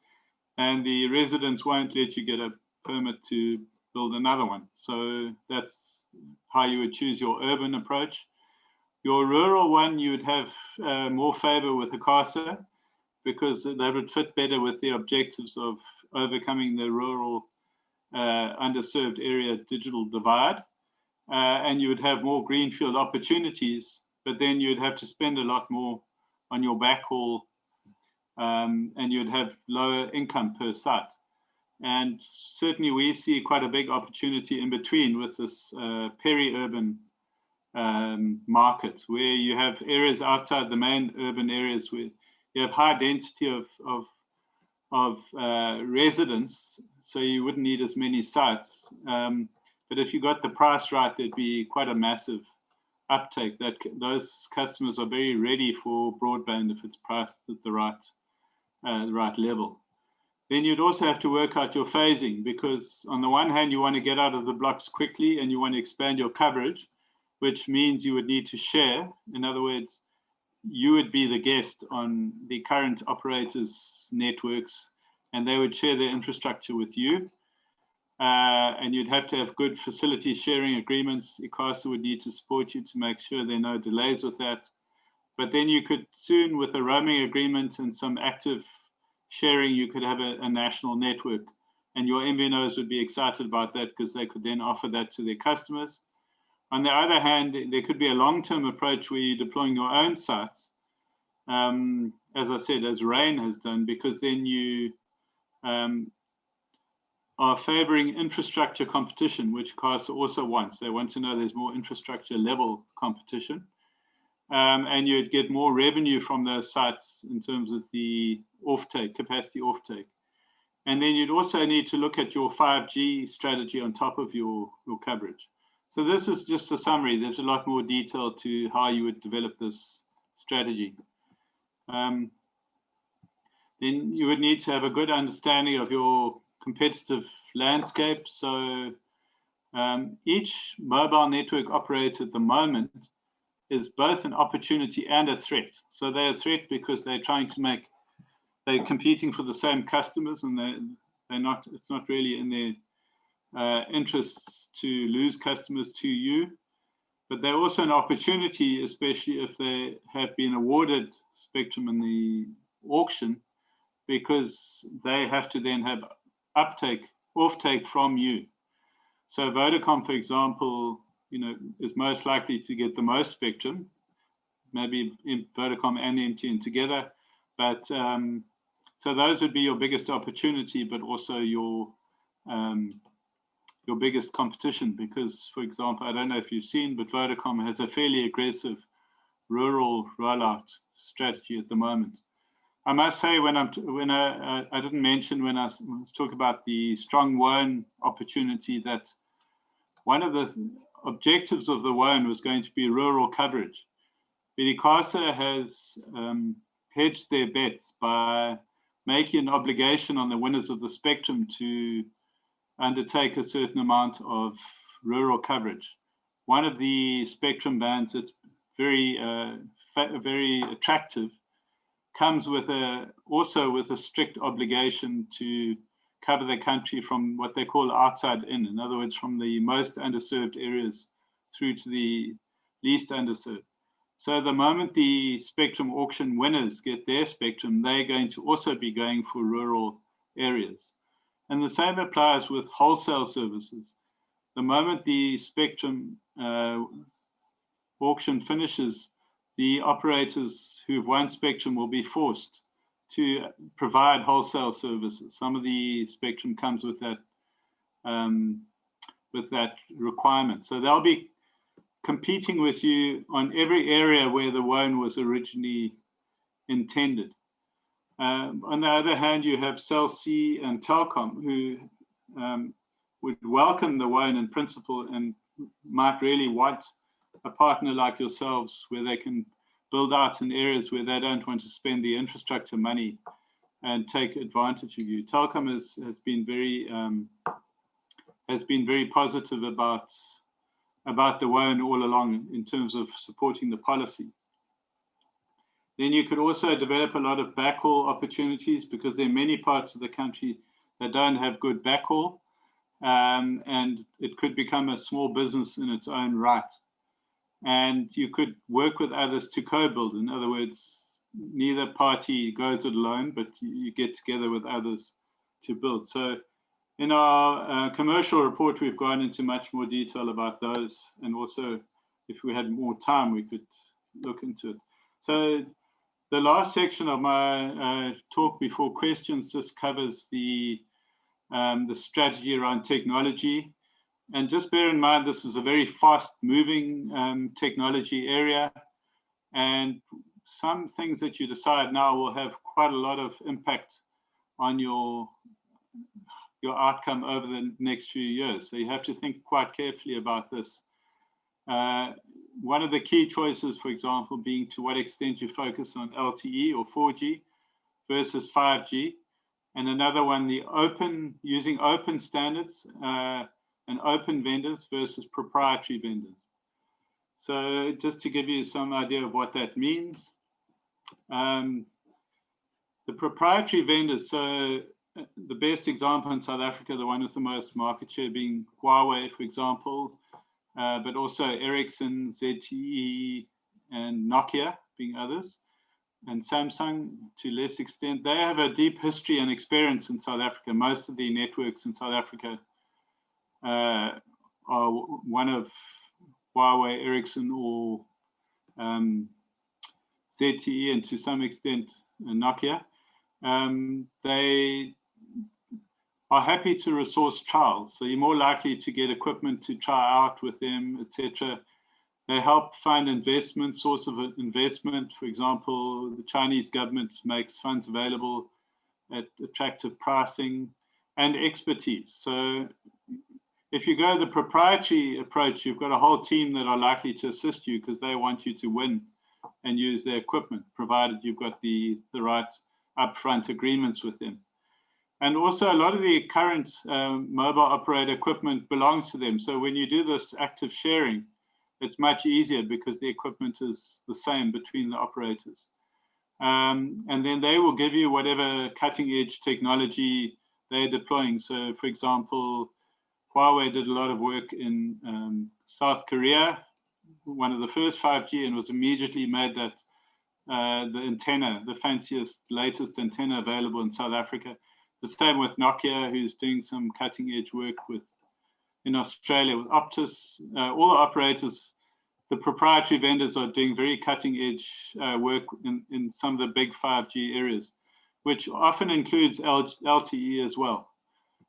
and the residents won't let you get a permit to build another one. So that's how you would choose your urban approach. Your rural one, you would have more favor with ICASA because that would fit better with the objectives of overcoming the rural underserved area digital divide. And you would have more greenfield opportunities, but then you'd have to spend a lot more on your backhaul, and you'd have lower income per site. And certainly we see quite a big opportunity in between with this peri-urban market, where you have areas outside the main urban areas where you have high density of residents, so you wouldn't need as many sites. But if you got the price right, there'd be quite a massive uptake. That those customers are very ready for broadband if it's priced at the right level. Then you'd also have to work out your phasing, because on the one hand, you want to get out of the blocks quickly and you want to expand your coverage, which means you would need to share. In other words, you would be the guest on the current operators' networks, and they would share their infrastructure with you. And you'd have to have good facility sharing agreements. ICASA would need to support you to make sure there are no delays with that. But then you could soon, with a roaming agreement and some active sharing, you could have a national network, and your MVNOs would be excited about that because they could then offer that to their customers. On the other hand, there could be a long-term approach where you're deploying your own sites, as I said, as Rain has done, because then you are favoring infrastructure competition, which CASA also wants. They want to know there's more infrastructure level competition. And you'd get more revenue from those sites in terms of the offtake, capacity offtake. And then you'd also need to look at your 5G strategy on top of your coverage. So this is just a summary. There's a lot more detail to how you would develop this strategy. Then you would need to have a good understanding of your competitive landscape. So each mobile network operator at the moment is both an opportunity and a threat. So they're a threat because they're trying to they're competing for the same customers, and it's not really in their interests to lose customers to you. But they're also an opportunity, especially if they have been awarded spectrum in the auction, because they have to then have offtake from you. So Vodacom, for example, is most likely to get the most spectrum, maybe in Vodacom and MTN together. But so those would be your biggest opportunity, but also your biggest competition, because, for example, I don't know if you've seen, but Vodacom has a fairly aggressive rural rollout strategy at the moment. I must say, I didn't mention when I was talking about the strong WOAN opportunity, that one of the objectives of the WOAN was going to be rural coverage. ICASA has hedged their bets by making an obligation on the winners of the spectrum to undertake a certain amount of rural coverage. One of the spectrum bands that's very attractive comes with also with a strict obligation to cover the country from what they call outside in. In other words, from the most underserved areas through to the least underserved. So the moment the spectrum auction winners get their spectrum, they're going to also be going for rural areas. And the same applies with wholesale services. The moment the spectrum auction finishes, the operators who've won spectrum will be forced to provide wholesale services. Some of the spectrum comes with that requirement. So they'll be competing with you on every area where the WOAN was originally intended. On the other hand, you have Cell C and Telkom, who would welcome the WOAN in principle and might really want a partner like yourselves where they can build out in areas where they don't want to spend the infrastructure money and take advantage of you. Telkom has been very positive about the WOAN all along in terms of supporting the policy. Then you could also develop a lot of backhaul opportunities, because there are many parts of the country that don't have good backhaul, and it could become a small business in its own right. And you could work with others to co-build. In other words, neither party goes it alone, but you get together with others to build. So in our commercial report, we've gone into much more detail about those. And also, if we had more time, we could look into it. So the last section of my talk before questions just covers the strategy around technology. And just bear in mind, this is a very fast-moving technology area. And some things that you decide now will have quite a lot of impact on your outcome over the next few years. So you have to think quite carefully about this. One of the key choices, for example, being to what extent you focus on LTE or 4G versus 5G. And another one, using open standards and open vendors versus proprietary vendors. So just to give you some idea of what that means. The proprietary vendors, so the best example in South Africa, the one with the most market share being Huawei, for example, but also Ericsson, ZTE, and Nokia being others, and Samsung to less extent. They have a deep history and experience in South Africa. Most of the networks in South Africa are one of Huawei, Ericsson, or ZTE, and to some extent Nokia. are happy to resource trials. So you're more likely to get equipment to try out with them, etc. They help find investment, source of investment. For example, the Chinese government makes funds available at attractive pricing, and expertise. So if you go the proprietary approach, you've got a whole team that are likely to assist you because they want you to win and use their equipment, provided you've got the right upfront agreements with them. And also a lot of the current mobile operator equipment belongs to them. So when you do this active sharing, it's much easier because the equipment is the same between the operators. And then they will give you whatever cutting edge technology they're deploying. So for example, Huawei did a lot of work in South Korea, one of the first 5G, and was immediately made that the antenna, the fanciest, latest antenna available in South Africa. The same with Nokia, who's doing some cutting edge work in Australia with Optus. All the operators, the proprietary vendors, are doing very cutting edge work in some of the big 5G areas, which often includes LTE as well.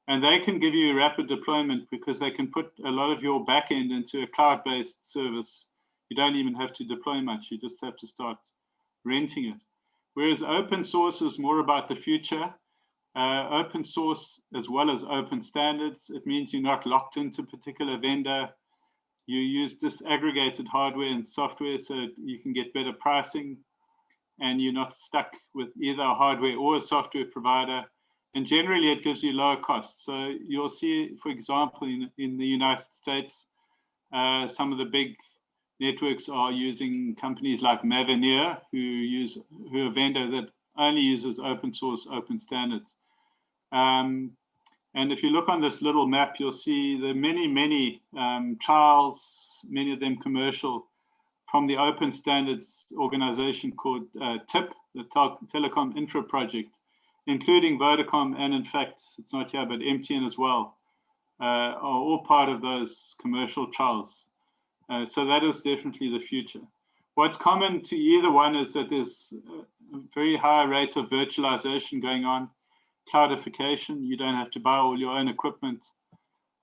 And they can give you rapid deployment because they can put a lot of your backend into a cloud-based service. You don't even have to deploy much. You just have to start renting it. Whereas open source is more about the future. Open source as well as open standards. It means you're not locked into a particular vendor. You use disaggregated hardware and software so you can get better pricing, and you're not stuck with either a hardware or a software provider. And generally, it gives you lower costs. So you'll see, for example, in the United States, some of the big networks are using companies like Mavenir, who are a vendor that only uses open source, open standards. And if you look on this little map, you'll see the many trials, many of them commercial, from the open standards organization called TIP, the Telecom Infra Project, including Vodacom, and in fact, it's not here, but MTN as well, are all part of those commercial trials. So that is definitely the future. What's common to either one is that there's a very high rate of virtualization going on, cloudification. You don't have to buy all your own equipment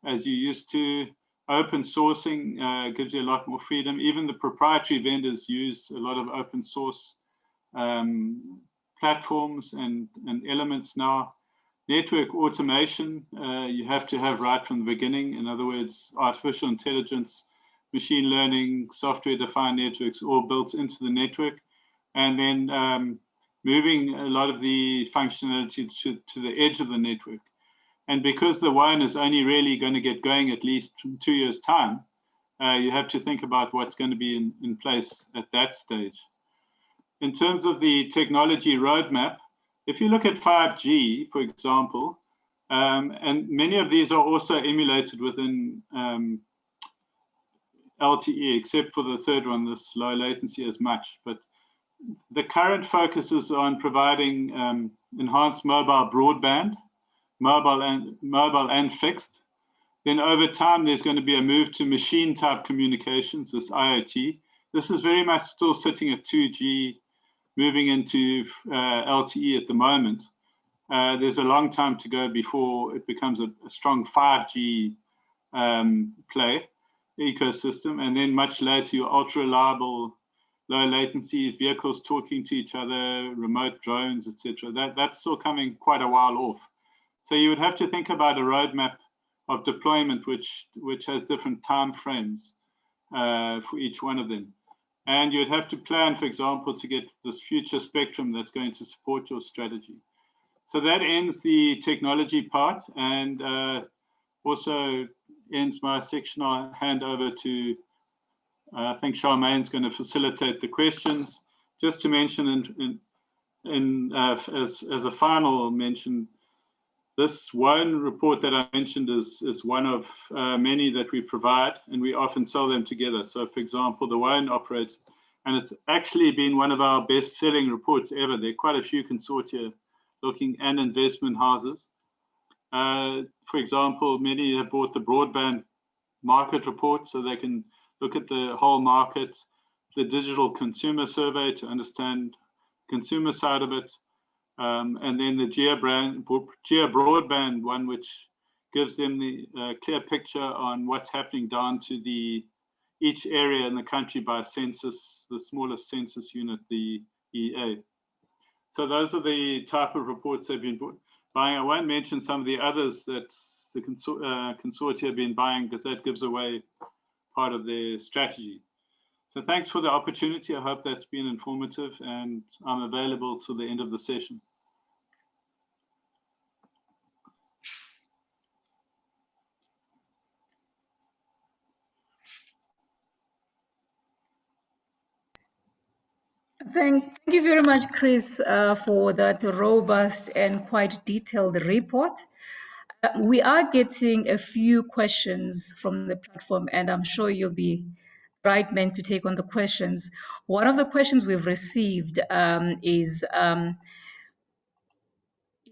as you used to. Open sourcing gives you a lot more freedom. Even the proprietary vendors use a lot of open source platforms and elements now. Network automation, you have to have right from the beginning. In other words, artificial intelligence, machine learning, software-defined networks, all built into the network. And then moving a lot of the functionality to the edge of the network. And because the WOAN is only really going to get going at least 2 years' time, you have to think about what's going to be in place at that stage. In terms of the technology roadmap, if you look at 5G, for example, and many of these are also emulated within LTE, except for the third one, this low latency as much. But the current focus is on providing enhanced mobile broadband, mobile and fixed. Then over time, there's going to be a move to machine type communications, this IoT. This is very much still sitting at 2G, moving into LTE at the moment. There's a long time to go before it becomes a strong 5G play ecosystem. And then much later, your ultra reliable, low latency vehicles talking to each other, remote drones, etc. That's still coming quite a while off. So you would have to think about a roadmap of deployment which has different time frames for each one of them. And you'd have to plan, for example, to get this future spectrum that's going to support your strategy. So that ends the technology part, and also ends my section. I'll hand over to, I think Charmaine's going to facilitate the questions. Just to mention, as a final mention, this WOAN report that I mentioned is one of many that we provide, and we often sell them together. So, for example, the WOAN operates, and it's actually been one of our best-selling reports ever. There are quite a few consortia looking and investment houses. For example, many have bought the broadband market report so they can look at the whole market, the digital consumer survey to understand the consumer side of it, And then the geo broadband one, which gives them the clear picture on what's happening down to each area in the country by census, the smallest census unit, the EA. So those are the type of reports they've been buying. I won't mention some of the others that the consortia have been buying, because that gives away part of their strategy. So thanks for the opportunity. I hope that's been informative, and I'm available till the end of the session. Thank you very much, Chris, for that robust and quite detailed report. We are getting a few questions from the platform, and I'm sure you'll be right man to take on the questions. One of the questions we've received is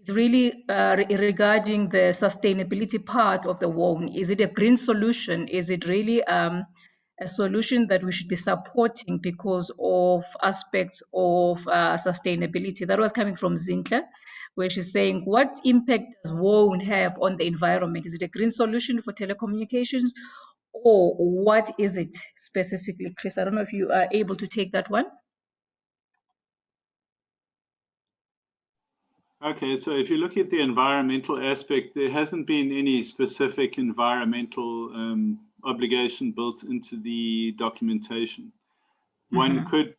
really regarding the sustainability part of the WOAN. Is it a green solution? Is it really a solution that we should be supporting because of aspects of sustainability? That was coming from Zinhle, where she's saying, what impact does WOAN have on the environment? Is it a green solution for telecommunications, or what is it specifically? Chris, I don't know if you are able to take that one. Okay, so if you look at the environmental aspect, there hasn't been any specific environmental obligation built into the documentation. One could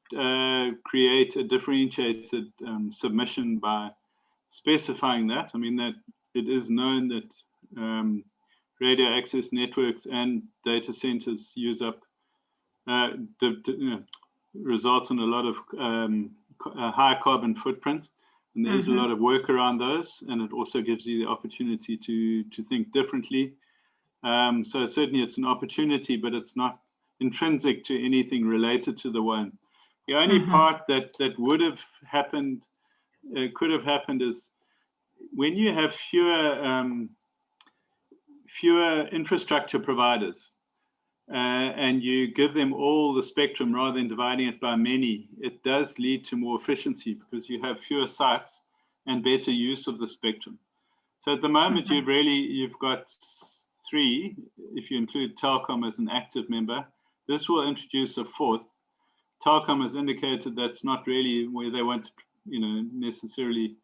create a differentiated submission by specifying that. I mean, that it is known that radio access networks and data centers use up, result in a lot of high carbon footprint. And there's a lot of work around those, and it also gives you the opportunity to think differently. So certainly it's an opportunity, but it's not intrinsic to anything related to the WOAN. The only part that would have happened, could have happened, is when you have fewer infrastructure providers, and you give them all the spectrum rather than dividing it by many, it does lead to more efficiency because you have fewer sites and better use of the spectrum. So at the moment, you've got 3, if you include Telkom as an active member. This will introduce a 4th. Telkom has indicated that's not really where they want to, necessarily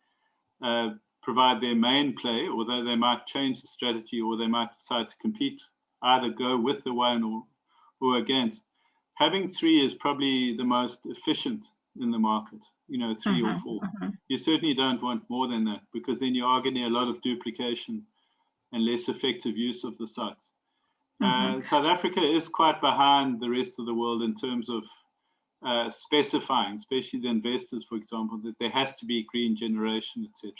provide their main play, although they might change the strategy, or they might decide to compete, either go with the WOAN or against. Having 3 is probably the most efficient in the market, 3 or 4. You certainly don't want more than that, because then you are getting a lot of duplication and less effective use of the sites. South Africa is quite behind the rest of the world in terms of specifying, especially the investors, for example, that there has to be green generation, etc.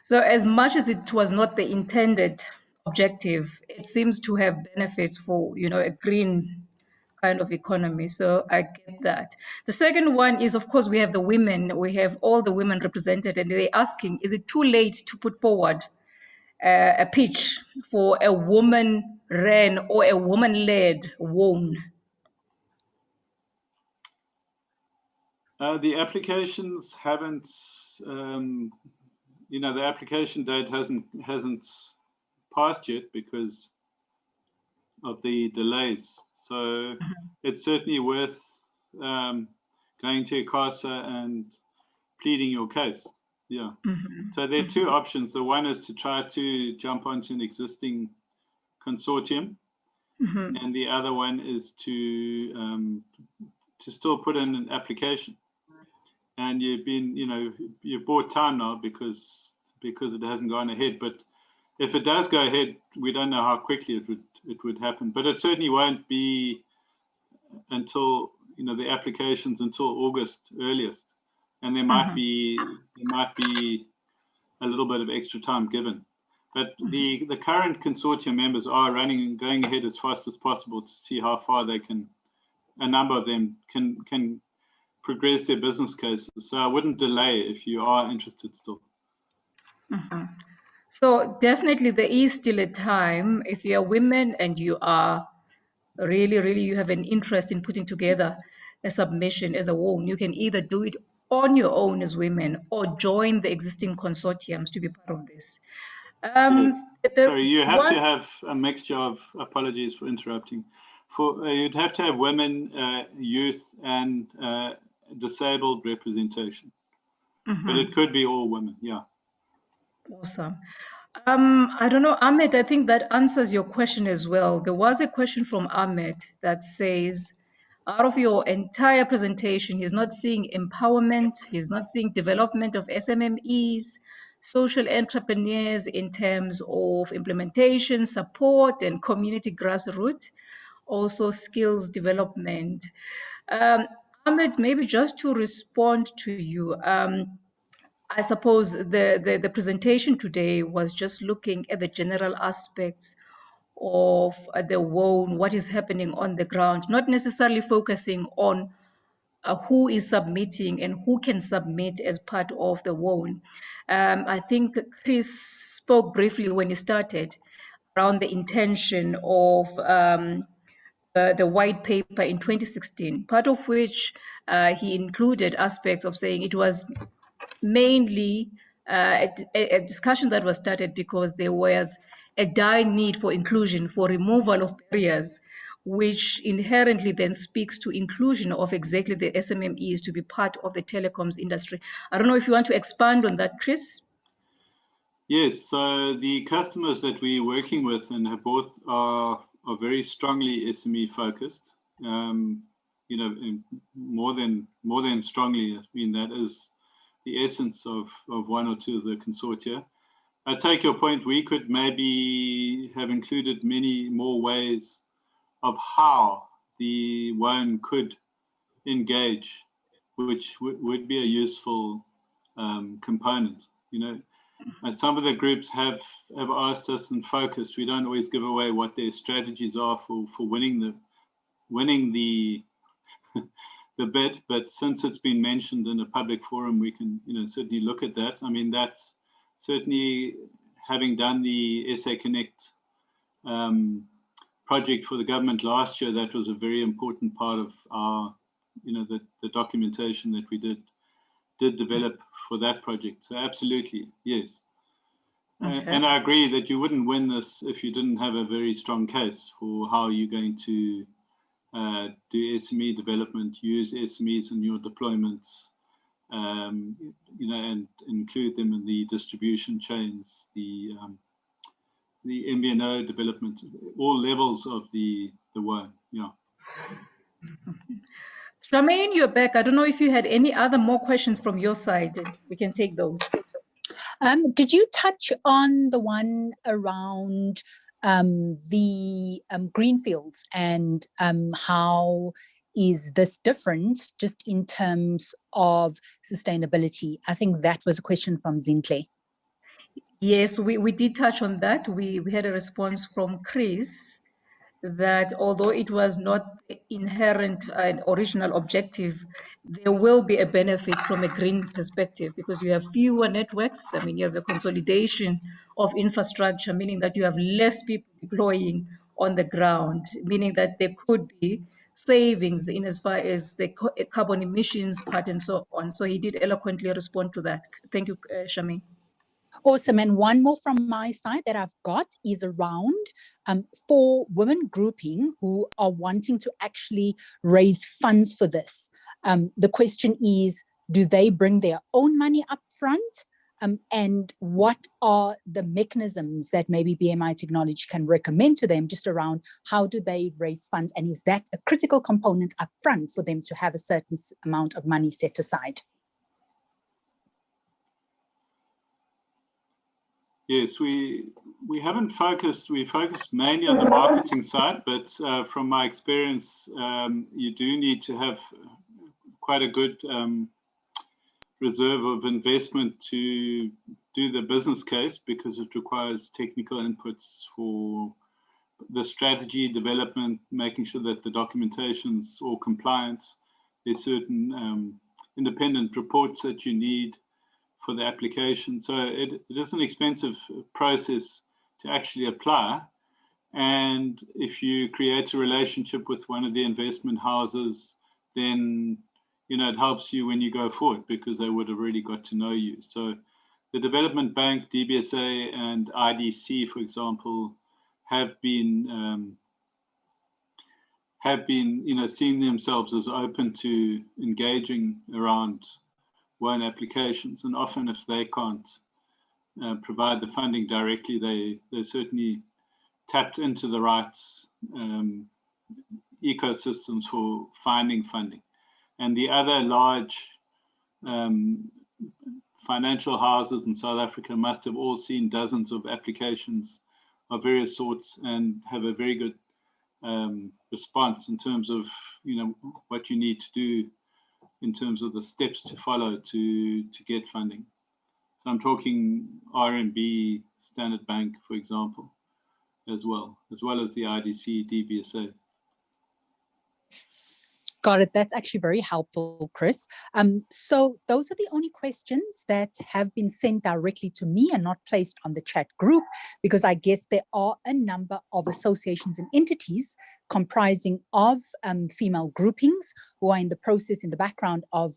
So as much as it was not the intended objective, it seems to have benefits for, a green kind of economy. So I get that. The second one is, of course, we have the women. We have all the women represented, and they're asking, is it too late to put forward a pitch for a woman-ran or a woman-led WOAN? The applications haven't, the application date hasn't passed yet because of the delays. So it's certainly worth going to ICASA and pleading your case. Yeah. So there are 2 options. The one is to try to jump onto an existing consortium, and the other one is to still put in an application. And you've bought time now because it hasn't gone ahead. But if it does go ahead, we don't know how quickly it would happen. But it certainly won't be until the applications until August earliest, and there might be a little bit of extra time given. But the current consortium members are going ahead as fast as possible to see how far they can. A number of them can progress their business cases. So I wouldn't delay if you are interested still. So definitely there is still a time. If you're women and you are really, you have an interest in putting together a submission as a WOAN, you can either do it on your own as women or join the existing consortiums to be part of this? Yes. Sorry, you have one, to have a mixture of, apologies for interrupting, you'd have to have women, youth, and disabled representation. But it could be all women, yeah. Awesome. I don't know, Ahmed, I think that answers your question as well. There was a question from Ahmed that says, out of your entire presentation, he's not seeing empowerment, he's not seeing development of SMMEs, social entrepreneurs in terms of implementation, support, and community grassroots, also skills development. Ahmed, maybe just to respond to you, I suppose the presentation today was just looking at the general aspects of the WOAN, what is happening on the ground, not necessarily focusing on who is submitting and who can submit as part of the WOAN. I think Chris spoke briefly when he started around the intention of the white paper in 2016, part of which he included aspects of saying it was mainly a discussion that was started because there was a dire need for inclusion, for removal of barriers, which inherently then speaks to inclusion of exactly the SMMEs to be part of the telecoms industry. I don't know if you want to expand on that, Chris? Yes, so the customers that we're working with and have bought are very strongly SME focused. You know, more than strongly. I mean, that is the essence of one or two of the consortia. I take your point. We could maybe have included many more ways of how the WOAN could engage, which would be a useful component. You know, and some of the groups have asked us and focused. We don't always give away what their strategies are for winning the the bid, but since it's been mentioned in a public forum, we can certainly look at that. I mean, that's certainly, having done the SA Connect project for the government last year, that was a very important part of our, the documentation that we did develop for that project. So absolutely, yes. Okay. And I agree that you wouldn't win this if you didn't have a very strong case for how you're going to do SME development, use SMEs in your deployments, and include them in the distribution chains, the MVNO development, all levels of the WOAN. Yeah. Charmaine, you're back. I don't know if you had any other more questions from your side. We can take those. Did you touch on the one around the greenfields and how is this different just in terms of sustainability? I think that was a question from Zintle. Yes, we did touch on that. We had a response from Chris that although it was not inherent and original objective, there will be a benefit from a green perspective because you have fewer networks. I mean, you have a consolidation of infrastructure, meaning that you have less people deploying on the ground, meaning that there could be savings in as far as the carbon emissions part and so on. So he did eloquently respond to that. Thank you, Shami. Awesome. And one more from my side that I've got is around for women grouping who are wanting to actually raise funds for this. The question is, do they bring their own money up front? And what are the mechanisms that maybe BMI Technology can recommend to them just around how do they raise funds? And is that a critical component up front for them to have a certain amount of money set aside? Yes, we haven't focused. We focused mainly on the marketing side, but from my experience, you do need to have quite a good reserve of investment to do the business case because it requires technical inputs for the strategy development, making sure that the documentation's all compliant. There's certain independent reports that you need for the application. So it is an expensive process to actually apply. And if you create a relationship with one of the investment houses, then it helps you when you go forward because they would have already got to know you. So the Development Bank, DBSA, and IDC, for example, have been seeing themselves as open to engaging around WOAN applications. And often if they can't provide the funding directly, they certainly tapped into the right ecosystems for finding funding. And the other large financial houses in South Africa must have all seen dozens of applications of various sorts and have a very good response in terms of what you need to do in terms of the steps to follow to get funding. So I'm talking RMB, Standard Bank, for example, as well as the IDC, DBSA. Got it. That's actually very helpful, Chris. So those are the only questions that have been sent directly to me and not placed on the chat group, because I guess there are a number of associations and entities comprising of female groupings who are in the process, in the background of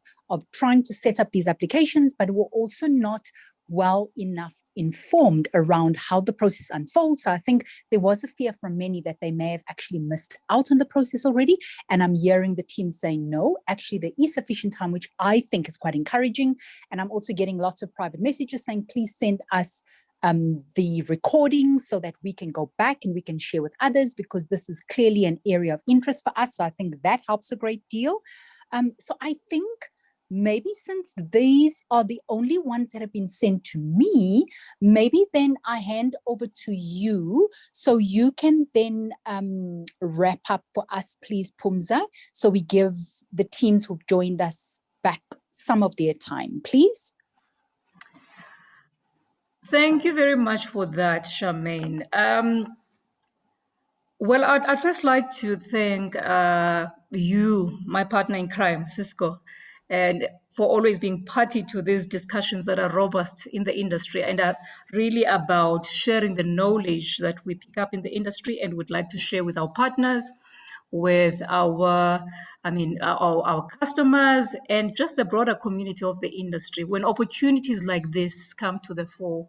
trying to set up these applications, but who are also not well enough informed around how the process unfolds. So I think there was a fear from many that they may have actually missed out on the process already. And I'm hearing the team saying, no, actually there is sufficient time, which I think is quite encouraging. And I'm also getting lots of private messages saying, please send us the recordings so that we can go back and we can share with others, because this is clearly an area of interest for us. So I think that helps a great deal. So I think maybe since these are the only ones that have been sent to me, maybe then I hand over to you so you can then wrap up for us, please, Pumza, so we give the teams who've joined us back some of their time, please. Thank you very much for that, Charmaine. Well, I'd first like to thank you, my partner in crime, Cisco, and for always being party to these discussions that are robust in the industry and are really about sharing the knowledge that we pick up in the industry and would like to share with our partners, with our customers, and just the broader community of the industry. When opportunities like this come to the fore,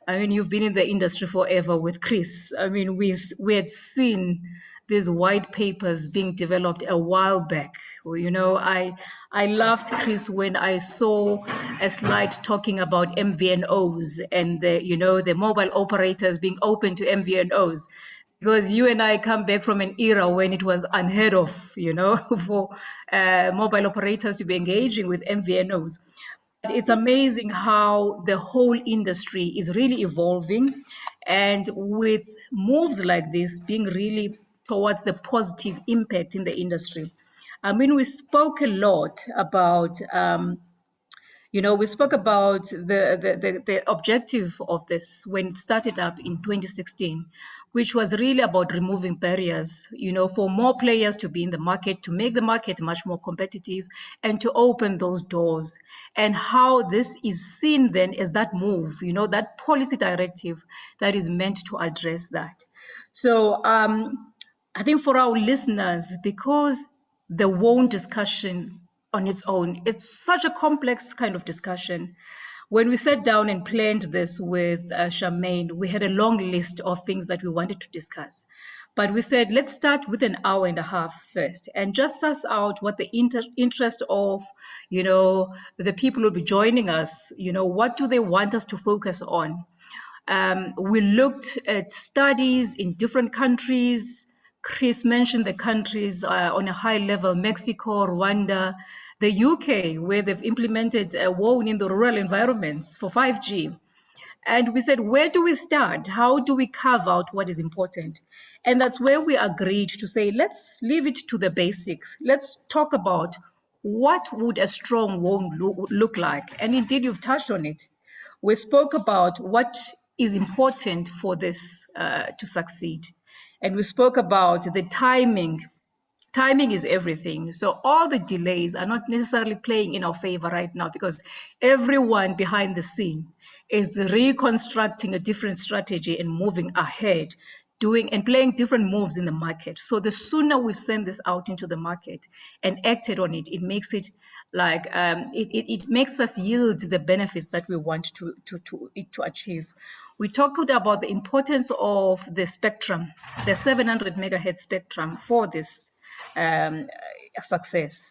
I mean, you've been in the industry forever with Chris. I mean, we had seen these white papers being developed a while back. You know, I laughed, Chris, when I saw a slide talking about MVNOs and the mobile operators being open to MVNOs. Because you and I come back from an era when it was unheard of, for mobile operators to be engaging with MVNOs. It's amazing how the whole industry is really evolving, and with moves like this being really towards the positive impact in the industry. I mean, we spoke a lot about we spoke about the objective of this when it started up in 2016, which was really about removing barriers, for more players to be in the market, to make the market much more competitive, and to open those doors. And how this is seen then as that move, that policy directive that is meant to address that. So I think for our listeners, because the WOAN discussion on its own, it's such a complex kind of discussion. When we sat down and planned this with Charmaine, we had a long list of things that we wanted to discuss. But we said, let's start with an hour and a half first and just suss out what the interest of, the people who will be joining us, what do they want us to focus on? We looked at studies in different countries. Chris mentioned the countries on a high level: Mexico, Rwanda, the UK, where they've implemented WOAN in the rural environments for 5G. And we said, where do we start? How do we carve out what is important? And that's where we agreed to say, let's leave it to the basics. Let's talk about what would a strong WOAN look like. And indeed, you've touched on it. We spoke about what is important for this to succeed. And we spoke about the timing. Timing is everything. So all the delays are not necessarily playing in our favor right now, because everyone behind the scene is reconstructing a different strategy and moving ahead, doing and playing different moves in the market. So the sooner we've sent this out into the market and acted on it, it makes it It makes us yield the benefits that we want to achieve. We talked about the importance of the spectrum, the 700 megahertz spectrum for this success.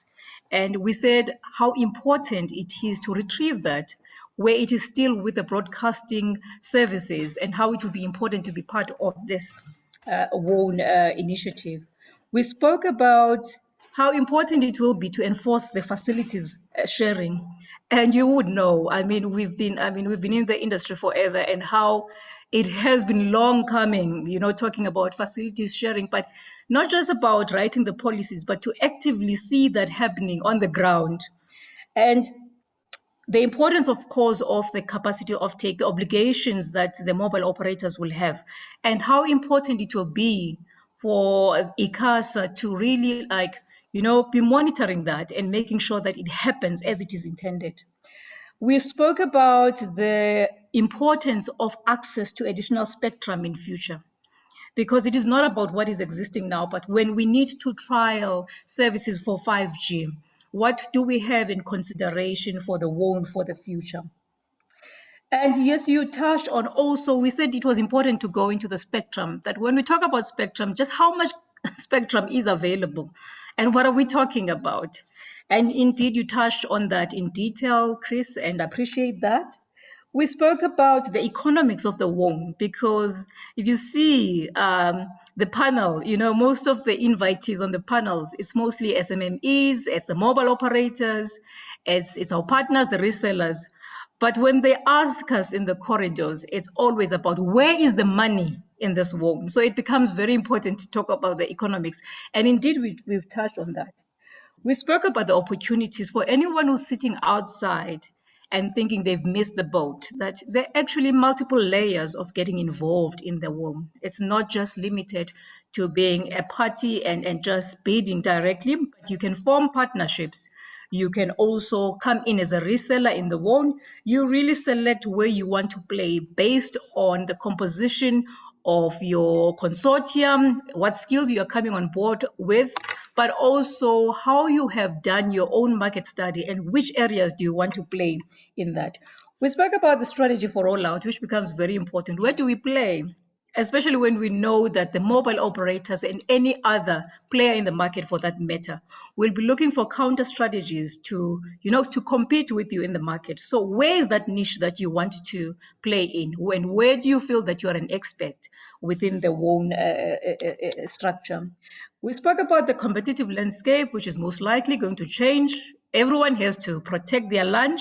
And we said how important it is to retrieve that where it is still with the broadcasting services, and how it would be important to be part of this WOAN initiative. We spoke about how important it will be to enforce the facilities sharing. And you would know, we've been in the industry forever, and how it has been long coming, talking about facilities sharing, but not just about writing the policies, but to actively see that happening on the ground. And the importance, of course, of the capacity of take, the obligations that the mobile operators will have, and how important it will be for ICASA to really be monitoring that and making sure that it happens as it is intended. We spoke about the importance of access to additional spectrum in future, because it is not about what is existing now, but when we need to trial services for 5G, what do we have in consideration for the WOAN for the future? And yes, you touched on also, we said it was important to go into the spectrum, that when we talk about spectrum, just how much spectrum is available and what are we talking about? And indeed, you touched on that in detail, Chris, and I appreciate that. We spoke about the economics of the WOAN, because if you see the panel, most of the invitees on the panels, it's mostly SMMEs, it's the mobile operators, it's our partners, the resellers. But when they ask us in the corridors, it's always about where is the money in this WOAN. So it becomes very important to talk about the economics. And indeed, we've touched on that. We spoke about the opportunities for anyone who's sitting outside and thinking they've missed the boat, that there are actually multiple layers of getting involved in the WOAN. It's not just limited to being a party and just bidding directly, but you can form partnerships. You can also come in as a reseller in the WOAN. You really select where you want to play based on the composition of your consortium, what skills you are coming on board with, but also how you have done your own market study and which areas do you want to play in that. We spoke about the strategy for rollout, which becomes very important. Where do we play? Especially when we know that the mobile operators and any other player in the market for that matter will be looking for counter strategies to compete with you in the market. So where is that niche that you want to play in? Where do you feel that you are an expert within the WOAN structure? We spoke about the competitive landscape, which is most likely going to change. Everyone has to protect their lunch.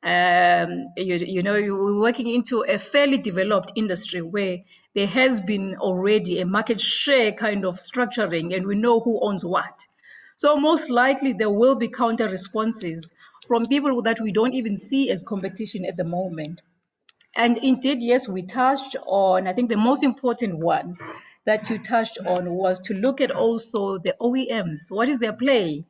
We're working into a fairly developed industry where there has been already a market share kind of structuring, and we know who owns what. So most likely there will be counter responses from people that we don't even see as competition at the moment. And indeed, yes, we touched on, I think the most important one that you touched on was to look at also the OEMs. What is their play?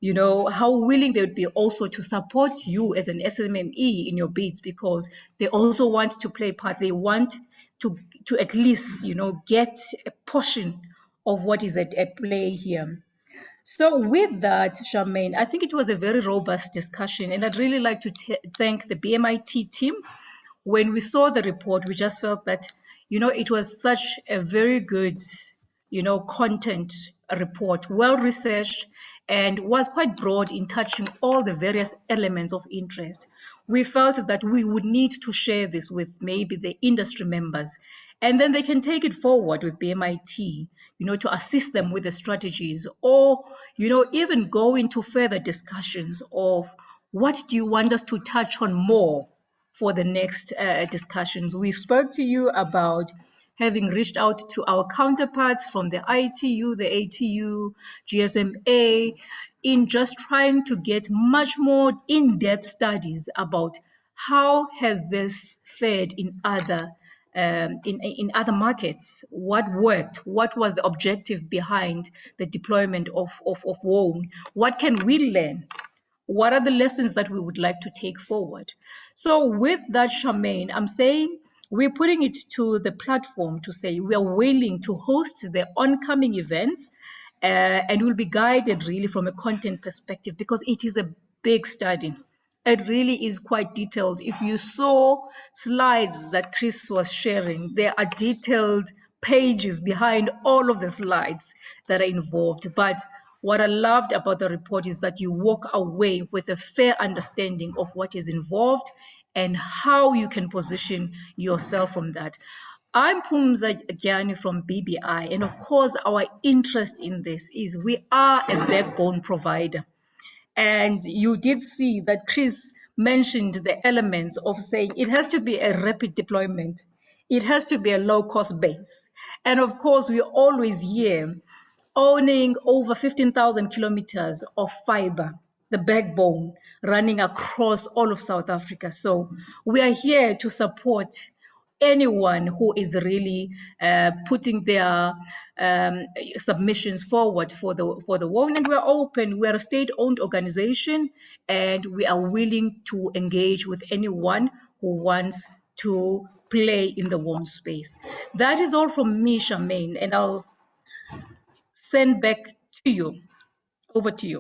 How willing they would be also to support you as an SMME in your bids, because they also want to play part. They want to at least, get a portion of what is at play here. So with that, Charmaine, I think it was a very robust discussion, and I'd really like to thank the BMIT team. When we saw the report, we just felt that, it was such a very good, content report, well researched, and was quite broad in touching all the various elements of interest. We felt that we would need to share this with maybe the industry members, and then they can take it forward with BMIT, to assist them with the strategies, or, even go into further discussions of what do you want us to touch on more for the next discussions. We spoke to you about having reached out to our counterparts from the ITU, the ATU, GSMA, in just trying to get much more in-depth studies about how has this fared in other in other markets. What worked? What was the objective behind the deployment of WOAN? What can we learn? What are the lessons that we would like to take forward? So with that, Charmaine, I'm saying we're putting it to the platform to say we are willing to host the oncoming events, and we'll be guided really from a content perspective, because it is a big study. It really is quite detailed. If you saw slides that Chris was sharing, there are detailed pages behind all of the slides that are involved. But what I loved about the report is that you walk away with a fair understanding of what is involved and how you can position yourself from that. I'm Pumza Gyani from BBI, and of course, our interest in this is we are a backbone provider. And you did see that Chris mentioned the elements of saying it has to be a rapid deployment, it has to be a low cost base. And of course, we always hear owning over 15,000 kilometers of fiber, the backbone running across all of South Africa. So we are here to support anyone who is really putting their submissions forward for the WOAN, and we're open. We're a state-owned organization, and we are willing to engage with anyone who wants to play in the WOAN space. That is all from me, Charmaine, and I'll send back to you. Over to you.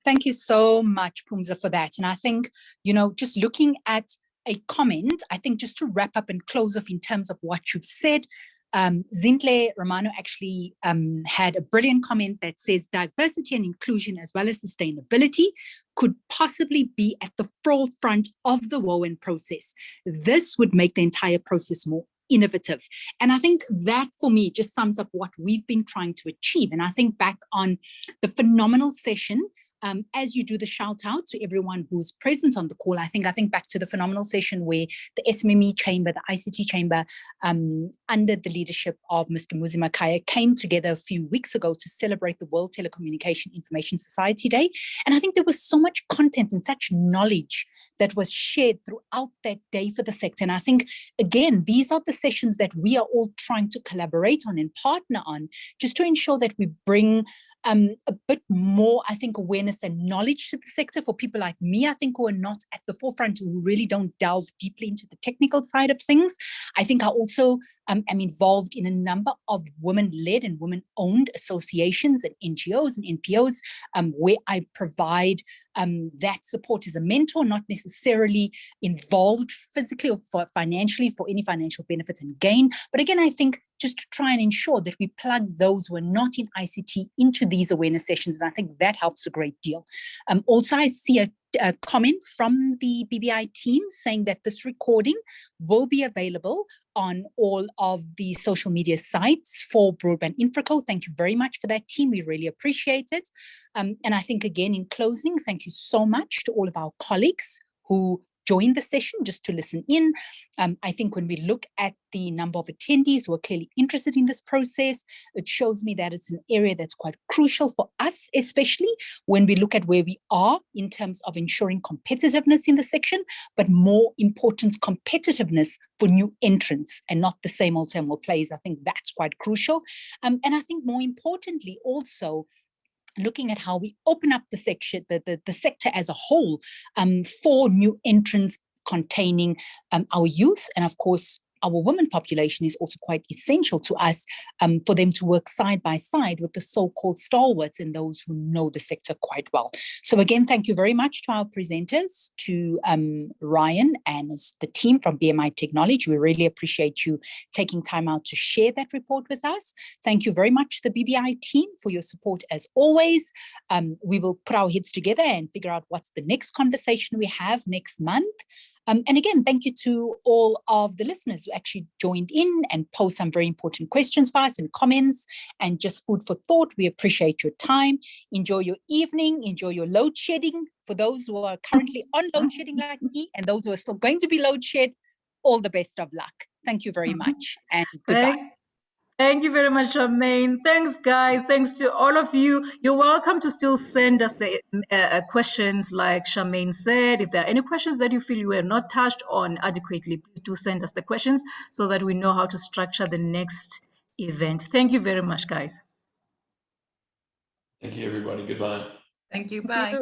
Thank you so much, Pumza, for that. And I think, just looking at a comment, I think just to wrap up and close off in terms of what you've said, Zintle Romano actually had a brilliant comment that says diversity and inclusion as well as sustainability could possibly be at the forefront of the WOAN process. This would make the entire process more innovative. And I think that for me just sums up what we've been trying to achieve. And I think back on the phenomenal session, as you do the shout out to everyone who's present on the call, I think back to the phenomenal session where the SMME chamber, the ICT chamber, under the leadership of Mr. Muzi Makaya, came together a few weeks ago to celebrate the World Telecommunication Information Society Day. And I think there was so much content and such knowledge that was shared throughout that day for the sector. And I think, again, these are the sessions that we are all trying to collaborate on and partner on, just to ensure that we bring a bit more, I think, awareness and knowledge to the sector for people like me, I think, who are not at the forefront, who really don't delve deeply into the technical side of things. I think I also am involved in a number of women-led and women-owned associations and NGOs and NPOs where I provide that support as a mentor, not necessarily involved physically or financially for any financial benefits and gain. But again, I think just to try and ensure that we plug those who are not in ICT into these awareness sessions. And I think that helps a great deal. Also, I see a comment from the BBI team saying that this recording will be available on all of the social media sites for Broadband InfraCo. Thank you very much for that, team. We really appreciate it. And I think, again, in closing, thank you so much to all of our colleagues who joined the session just to listen in. I think when we look at the number of attendees who are clearly interested in this process, it shows me that it's an area that's quite crucial for us, especially when we look at where we are in terms of ensuring competitiveness in the section, but more important, competitiveness for new entrants and not the same old players. I think that's quite crucial. And I think more importantly, also, looking at how we open up the section, the sector as a whole, for new entrants containing our youth, and of course our women population is also quite essential to us, for them to work side by side with the so-called stalwarts and those who know the sector quite well. So again, thank you very much to our presenters, to Ryan and the team from BMI Technology. We really appreciate you taking time out to share that report with us. Thank you very much to the BBI team for your support as always. We will put our heads together and figure out what's the next conversation we have next month. And again, thank you to all of the listeners who actually joined in and posed some very important questions for us and comments and just food for thought. We appreciate your time. Enjoy your evening. Enjoy your load shedding. For those who are currently on load shedding like me and those who are still going to be load shed, all the best of luck. Thank you very much and goodbye. Thank you very much, Charmaine. Thanks, guys. Thanks to all of you. You're welcome to still send us the questions like Charmaine said. If there are any questions that you feel you were not touched on adequately, please do send us the questions so that we know how to structure the next event. Thank you very much, guys. Thank you, everybody. Goodbye. Thank you. Bye.